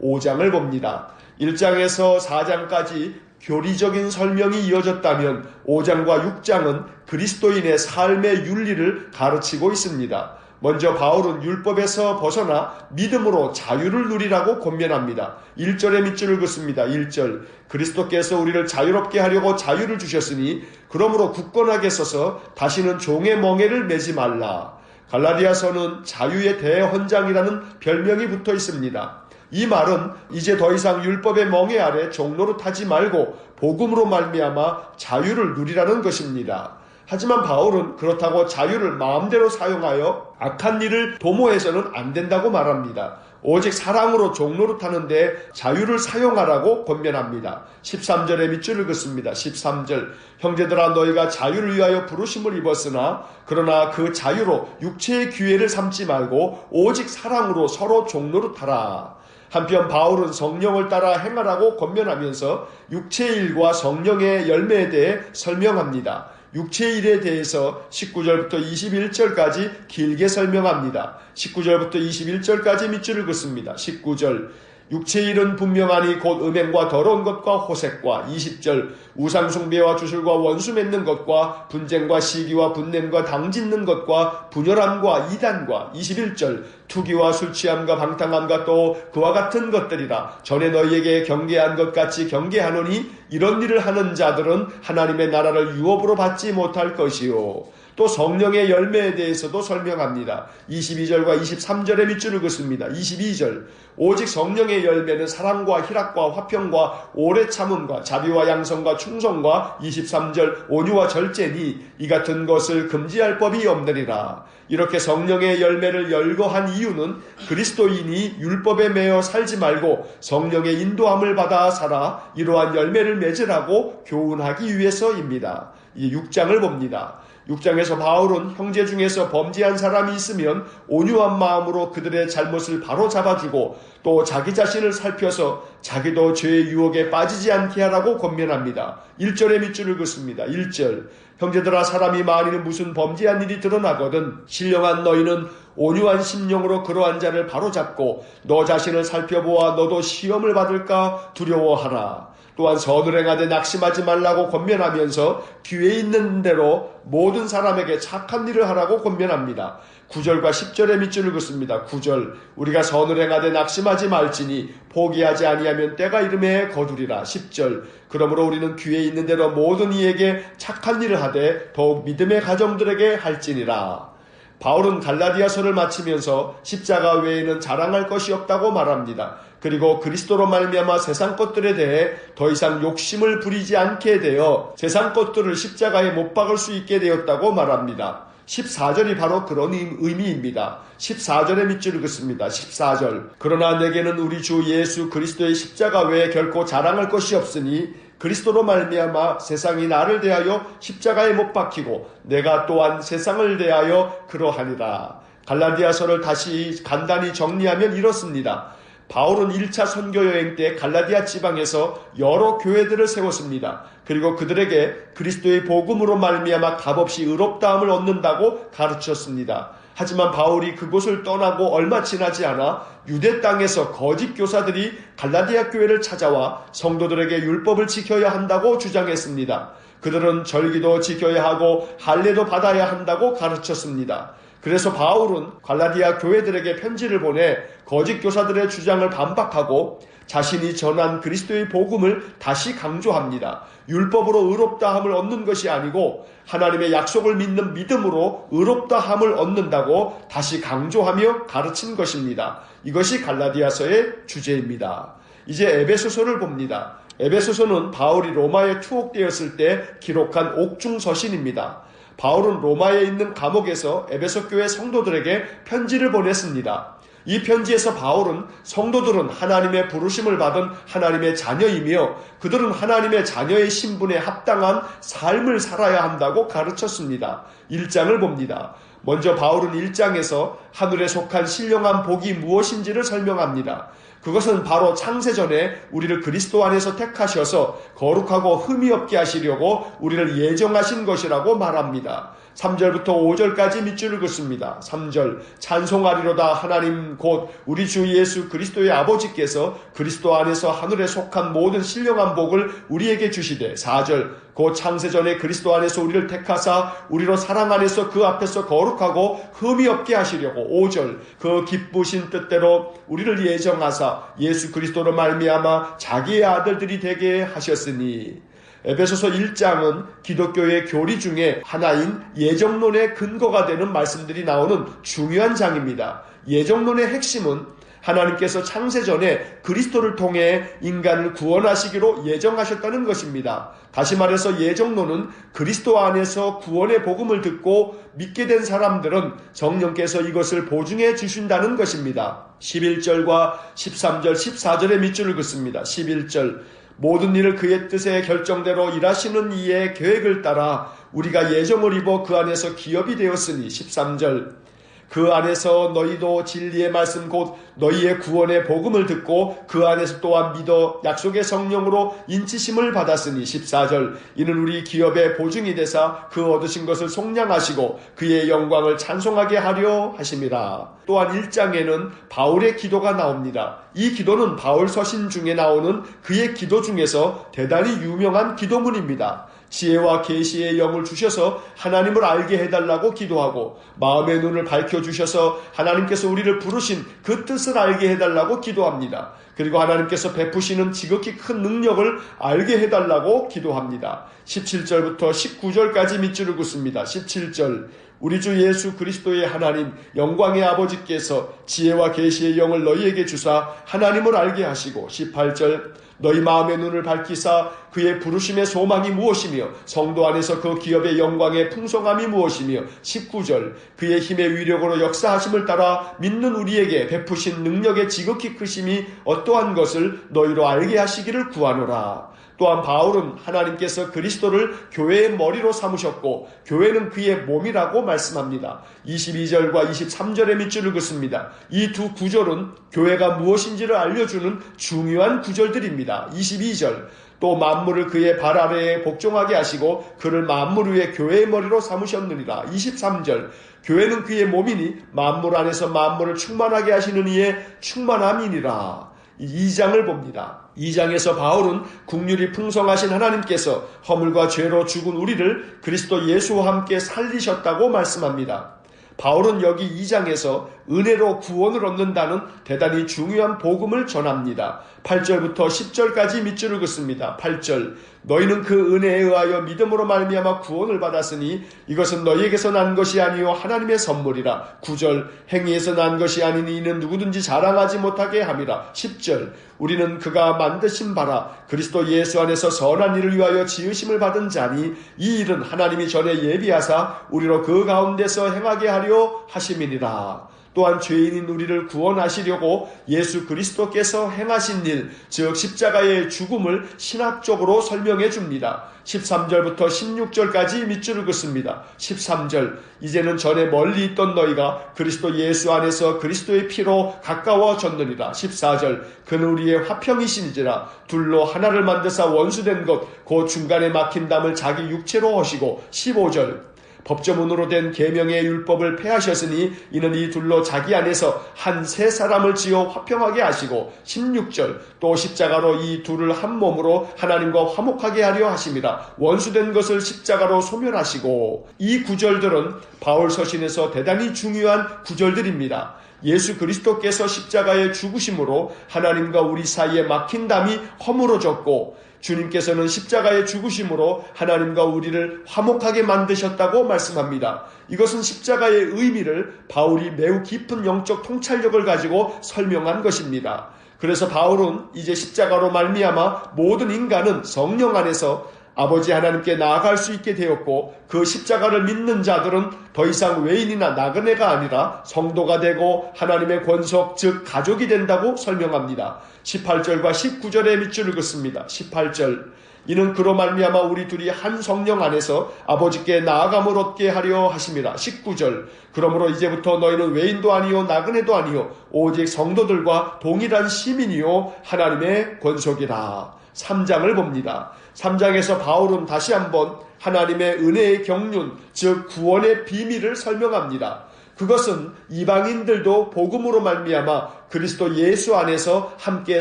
5장을 봅니다. 1장에서 4장까지 교리적인 설명이 이어졌다면 5장과 6장은 그리스도인의 삶의 윤리를 가르치고 있습니다. 먼저 바울은 율법에서 벗어나 믿음으로 자유를 누리라고 권면합니다. 1절의 밑줄을 긋습니다. 1절 그리스도께서 우리를 자유롭게 하려고 자유를 주셨으니 그러므로 굳건하게 서서 다시는 종의 멍에를 매지 말라. 갈라디아서는 자유의 대헌장이라는 별명이 붙어 있습니다. 이 말은 이제 더 이상 율법의 멍에 아래 종노릇하지 말고 복음으로 말미암아 자유를 누리라는 것입니다. 하지만 바울은 그렇다고 자유를 마음대로 사용하여 악한 일을 도모해서는 안 된다고 말합니다. 오직 사랑으로 종노릇하는데 자유를 사용하라고 권면합니다. 13절의 밑줄을 긋습니다. 13절 형제들아 너희가 자유를 위하여 부르심을 입었으나 그러나 그 자유로 육체의 기회를 삼지 말고 오직 사랑으로 서로 종노릇하라. 한편 바울은 성령을 따라 행하라고 권면하면서 육체의 일과 성령의 열매에 대해 설명합니다. 육체의 일에 대해서 19절부터 21절까지 길게 설명합니다. 19절부터 21절까지 밑줄을 긋습니다. 19절 육체의 일은 분명하니 곧 음행과 더러운 것과 호색과 20절 우상숭배와 주술과 원수 맺는 것과 분쟁과 시기와 분냄과 당짓는 것과 분열함과 이단과 21절 투기와 술취함과 방탕함과 또 그와 같은 것들이라. 전에 너희에게 경계한 것 같이 경계하노니 이런 일을 하는 자들은 하나님의 나라를 유업으로 받지 못할 것이요. 또 성령의 열매에 대해서도 설명합니다. 22절과 23절의 밑줄을 긋습니다. 22절 오직 성령의 열매는 사랑과 희락과 화평과 오래 참음과 자비와 양성과 충성과 23절 온유와 절제니 이 같은 것을 금지할 법이 없느니라. 이렇게 성령의 열매를 열거한 이유는 그리스도인이 율법에 매여 살지 말고 성령의 인도함을 받아 살아 이러한 열매를 맺으라고 교훈하기 위해서입니다. 이 6장을 봅니다. 6장에서 바울은 형제 중에서 범죄한 사람이 있으면 온유한 마음으로 그들의 잘못을 바로 잡아주고 또 자기 자신을 살펴서 자기도 죄의 유혹에 빠지지 않게 하라고 권면합니다. 1절의 밑줄을 긋습니다. 1절 형제들아 사람이 만일 무슨 범죄한 일이 드러나거든 신령한 너희는 온유한 심령으로 그러한 자를 바로잡고 너 자신을 살펴보아 너도 시험을 받을까 두려워하라. 또한 선을 행하되 낙심하지 말라고 권면하면서 기회 있는 대로 모든 사람에게 착한 일을 하라고 권면합니다. 9절과 10절의 밑줄을 긋습니다. 9절 우리가 선을 행하되 낙심하지 말지니 포기하지 아니하면 때가 이름에 거두리라. 10절 그러므로 우리는 기회 있는 대로 모든 이에게 착한 일을 하되 더욱 믿음의 가정들에게 할지니라. 바울은 갈라디아서를 마치면서 십자가 외에는 자랑할 것이 없다고 말합니다. 그리고 그리스도로 말미암아 세상 것들에 대해 더 이상 욕심을 부리지 않게 되어 세상 것들을 십자가에 못 박을 수 있게 되었다고 말합니다. 14절이 바로 그런 의미입니다. 14절의 밑줄을 긋습니다. 14절 그러나 내게는 우리 주 예수 그리스도의 십자가 외에 결코 자랑할 것이 없으니 그리스도로 말미암아 세상이 나를 대하여 십자가에 못 박히고 내가 또한 세상을 대하여 그러하니라. 갈라디아서를 다시 간단히 정리하면 이렇습니다. 바울은 1차 선교 여행 때 갈라디아 지방에서 여러 교회들을 세웠습니다. 그리고 그들에게 그리스도의 복음으로 말미암아 값없이 의롭다함을 얻는다고 가르쳤습니다. 하지만 바울이 그곳을 떠나고 얼마 지나지 않아 유대 땅에서 거짓 교사들이 갈라디아 교회를 찾아와 성도들에게 율법을 지켜야 한다고 주장했습니다. 그들은 절기도 지켜야 하고 할례도 받아야 한다고 가르쳤습니다. 그래서 바울은 갈라디아 교회들에게 편지를 보내 거짓 교사들의 주장을 반박하고 자신이 전한 그리스도의 복음을 다시 강조합니다. 율법으로 의롭다함을 얻는 것이 아니고 하나님의 약속을 믿는 믿음으로 의롭다함을 얻는다고 다시 강조하며 가르친 것입니다. 이것이 갈라디아서의 주제입니다. 이제 에베소서를 봅니다. 에베소서는 바울이 로마에 투옥되었을 때 기록한 옥중서신입니다. 바울은 로마에 있는 감옥에서 에베소 교회 성도들에게 편지를 보냈습니다. 이 편지에서 바울은 성도들은 하나님의 부르심을 받은 하나님의 자녀이며 그들은 하나님의 자녀의 신분에 합당한 삶을 살아야 한다고 가르쳤습니다. 1장을 봅니다. 먼저 바울은 1장에서 하늘에 속한 신령한 복이 무엇인지를 설명합니다. 그것은 바로 창세전에 우리를 그리스도 안에서 택하셔서 거룩하고 흠이 없게 하시려고 우리를 예정하신 것이라고 말합니다. 3절부터 5절까지 밑줄을 긋습니다. 3절 찬송하리로다 하나님 곧 우리 주 예수 그리스도의 아버지께서 그리스도 안에서 하늘에 속한 모든 신령한 복을 우리에게 주시되 4절 곧 창세전에 그리스도 안에서 우리를 택하사 우리로 사랑 안에서 그 앞에서 거룩하고 흠이 없게 하시려고 5절 그 기쁘신 뜻대로 우리를 예정하사 예수 그리스도로 말미암아 자기의 아들들이 되게 하셨으니 에베소서 1장은 기독교의 교리 중에 하나인 예정론의 근거가 되는 말씀들이 나오는 중요한 장입니다. 예정론의 핵심은 하나님께서 창세전에 그리스도를 통해 인간을 구원하시기로 예정하셨다는 것입니다. 다시 말해서 예정론은 그리스도 안에서 구원의 복음을 듣고 믿게 된 사람들은 성령께서 이것을 보증해 주신다는 것입니다. 11절과 13절, 14절의 밑줄을 긋습니다. 11절 모든 일을 그의 뜻의 결정대로 일하시는 이의 계획을 따라 우리가 예정을 입어 그 안에서 기업이 되었으니 13절 그 안에서 너희도 진리의 말씀 곧 너희의 구원의 복음을 듣고 그 안에서 또한 믿어 약속의 성령으로 인치심을 받았으니 14절 이는 우리 기업의 보증이 되사 그 얻으신 것을 속량하시고 그의 영광을 찬송하게 하려 하심이라. 또한 1장에는 바울의 기도가 나옵니다. 이 기도는 바울 서신 중에 나오는 그의 기도 중에서 대단히 유명한 기도문입니다. 지혜와 계시의 영을 주셔서 하나님을 알게 해달라고 기도하고 마음의 눈을 밝혀주셔서 하나님께서 우리를 부르신 그 뜻을 알게 해달라고 기도합니다. 그리고 하나님께서 베푸시는 지극히 큰 능력을 알게 해달라고 기도합니다. 17절부터 19절까지 밑줄을 긋습니다. 17절 우리 주 예수 그리스도의 하나님 영광의 아버지께서 지혜와 계시의 영을 너희에게 주사 하나님을 알게 하시고 18절 너희 마음의 눈을 밝히사 그의 부르심의 소망이 무엇이며 성도 안에서 그 기업의 영광의 풍성함이 무엇이며 19절 그의 힘의 위력으로 역사하심을 따라 믿는 우리에게 베푸신 능력의 지극히 크심이 어떠한 것을 너희로 알게 하시기를 구하노라. 또한 바울은 하나님께서 그리스도를 교회의 머리로 삼으셨고 교회는 그의 몸이라고 말씀합니다. 22절과 23절의 밑줄을 긋습니다. 이 두 구절은 교회가 무엇인지를 알려주는 중요한 구절들입니다. 22절 또 만물을 그의 발 아래에 복종하게 하시고 그를 만물 위에 교회의 머리로 삼으셨느니라. 23절 교회는 그의 몸이니 만물 안에서 만물을 충만하게 하시는 이의 충만함이니라. 2장을 봅니다. 2장에서 바울은 국률이 풍성하신 하나님께서 허물과 죄로 죽은 우리를 그리스도 예수와 함께 살리셨다고 말씀합니다. 바울은 여기 2장에서 은혜로 구원을 얻는다는 대단히 중요한 복음을 전합니다. 8절부터 10절까지 밑줄을 긋습니다. 8절 너희는 그 은혜에 의하여 믿음으로 말미암아 구원을 받았으니 이것은 너희에게서 난 것이 아니요 하나님의 선물이라. 9절 행위에서 난 것이 아니니 이는 누구든지 자랑하지 못하게 함이라. 10절 우리는 그가 만드신 바라 그리스도 예수 안에서 선한 일을 위하여 지으심을 받은 자니 이 일은 하나님이 전에 예비하사 우리로 그 가운데서 행하게 하려 하심이니라. 또한 죄인인 우리를 구원하시려고 예수 그리스도께서 행하신 일, 즉 십자가의 죽음을 신학적으로 설명해 줍니다. 13절부터 16절까지 밑줄을 긋습니다. 13절 이제는 전에 멀리 있던 너희가 그리스도 예수 안에서 그리스도의 피로 가까워졌느니라. 14절 그는 우리의 화평이시니라. 둘로 하나를 만드사 원수된 것 곧 중간에 막힌 담을 자기 육체로 하시고 15절 법조문으로 된 계명의 율법을 폐하셨으니 이는 이 둘로 자기 안에서 한 세 사람을 지어 화평하게 하시고 16절 또 십자가로 이 둘을 한 몸으로 하나님과 화목하게 하려 하심이라. 원수된 것을 십자가로 소멸하시고 이 구절들은 바울 서신에서 대단히 중요한 구절들입니다. 예수 그리스도께서 십자가에 죽으심으로 하나님과 우리 사이에 막힌 담이 허물어졌고 주님께서는 십자가에 죽으심으로 하나님과 우리를 화목하게 만드셨다고 말씀합니다. 이것은 십자가의 의미를 바울이 매우 깊은 영적 통찰력을 가지고 설명한 것입니다. 그래서 바울은 이제 십자가로 말미암아 모든 인간은 성령 안에서 아버지 하나님께 나아갈 수 있게 되었고 그 십자가를 믿는 자들은 더 이상 외인이나 나그네가 아니라 성도가 되고 하나님의 권속 즉 가족이 된다고 설명합니다. 18절과 19절의 밑줄을 긋습니다. 18절 이는 그로 말미암아 우리 둘이 한 성령 안에서 아버지께 나아감을 얻게 하려 하심이라. 19절. 그러므로 이제부터 너희는 외인도 아니요 나그네도 아니요 오직 성도들과 동일한 시민이요 하나님의 권속이라. 3장을 봅니다. 3장에서 바울은 다시 한번 하나님의 은혜의 경륜, 즉 구원의 비밀을 설명합니다. 그것은 이방인들도 복음으로 말미암아 그리스도 예수 안에서 함께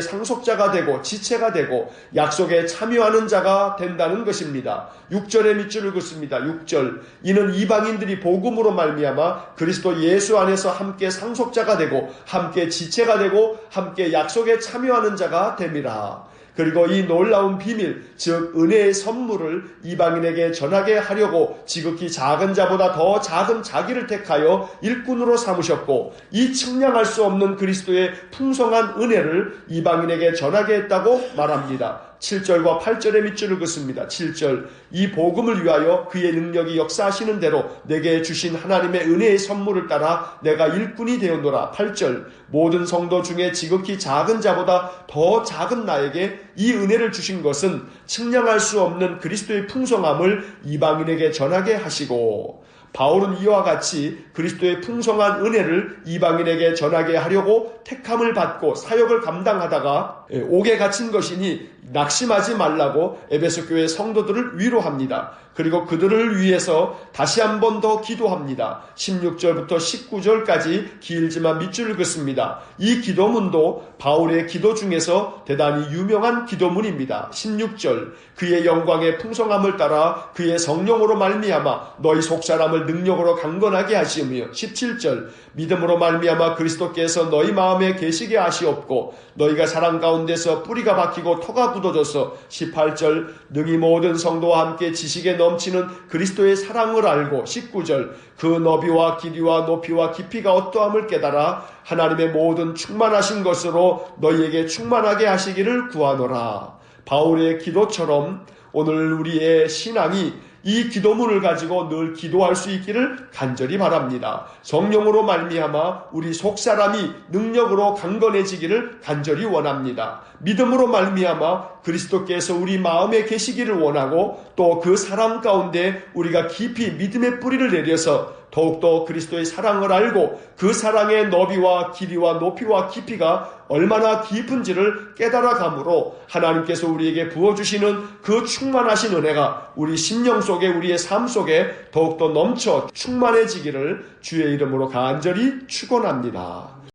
상속자가 되고 지체가 되고 약속에 참여하는 자가 된다는 것입니다. 6절의 밑줄을 긋습니다. 6절. 이는 이방인들이 복음으로 말미암아 그리스도 예수 안에서 함께 상속자가 되고 함께 지체가 되고 함께 약속에 참여하는 자가 됨이라. 그리고 이 놀라운 비밀, 즉 은혜의 선물을 이방인에게 전하게 하려고 지극히 작은 자보다 더 작은 자기를 택하여 일꾼으로 삼으셨고 이 측량할 수 없는 그리스도의 풍성한 은혜를 이방인에게 전하게 했다고 말합니다. 7절과 8절의 밑줄을 긋습니다. 7절. 이 복음을 위하여 그의 능력이 역사하시는 대로 내게 주신 하나님의 은혜의 선물을 따라 내가 일꾼이 되었노라. 8절. 모든 성도 중에 지극히 작은 자보다 더 작은 나에게 이 은혜를 주신 것은 측량할 수 없는 그리스도의 풍성함을 이방인에게 전하게 하시고, 바울은 이와 같이 그리스도의 풍성한 은혜를 이방인에게 전하게 하려고 택함을 받고 사역을 감당하다가 옥에 갇힌 것이니 낙심하지 말라고 에베소 교회 성도들을 위로합니다. 그리고 그들을 위해서 다시 한 번 더 기도합니다. 16절부터 19절까지 길지만 밑줄을 긋습니다. 이 기도문도 바울의 기도 중에서 대단히 유명한 기도문입니다. 16절. 그의 영광의 풍성함을 따라 그의 성령으로 말미암아 너희 속사람을 능력으로 강건하게 하시며. 17절. 믿음으로 말미암아 그리스도께서 너희 마음에 계시게 하시옵고 너희가 사랑 가운데서 뿌리가 박히고 터가 굳어져서. 18절. 능히 모든 성도와 함께 지식에 넘치는 그리스도의 사랑을 알고. 19절. 그 너비와 길이와 높이와 깊이가 어떠함을 깨달아 하나님의 모든 충만하신 것으로 너희에게 충만하게 하시기를 구하노라. 바울의 기도처럼 오늘 우리의 신앙이 이 기도문을 가지고 늘 기도할 수 있기를 간절히 바랍니다. 성령으로 말미암아 우리 속사람이 능력으로 강건해지기를 간절히 원합니다. 믿음으로 말미암아 그리스도께서 우리 마음에 계시기를 원하고 또 그 사랑 가운데 우리가 깊이 믿음의 뿌리를 내려서 더욱더 그리스도의 사랑을 알고 그 사랑의 너비와 길이와 높이와 깊이가 얼마나 깊은지를 깨달아감으로 하나님께서 우리에게 부어주시는 그 충만하신 은혜가 우리 심령 속에 우리의 삶 속에 더욱더 넘쳐 충만해지기를 주의 이름으로 간절히 축원합니다.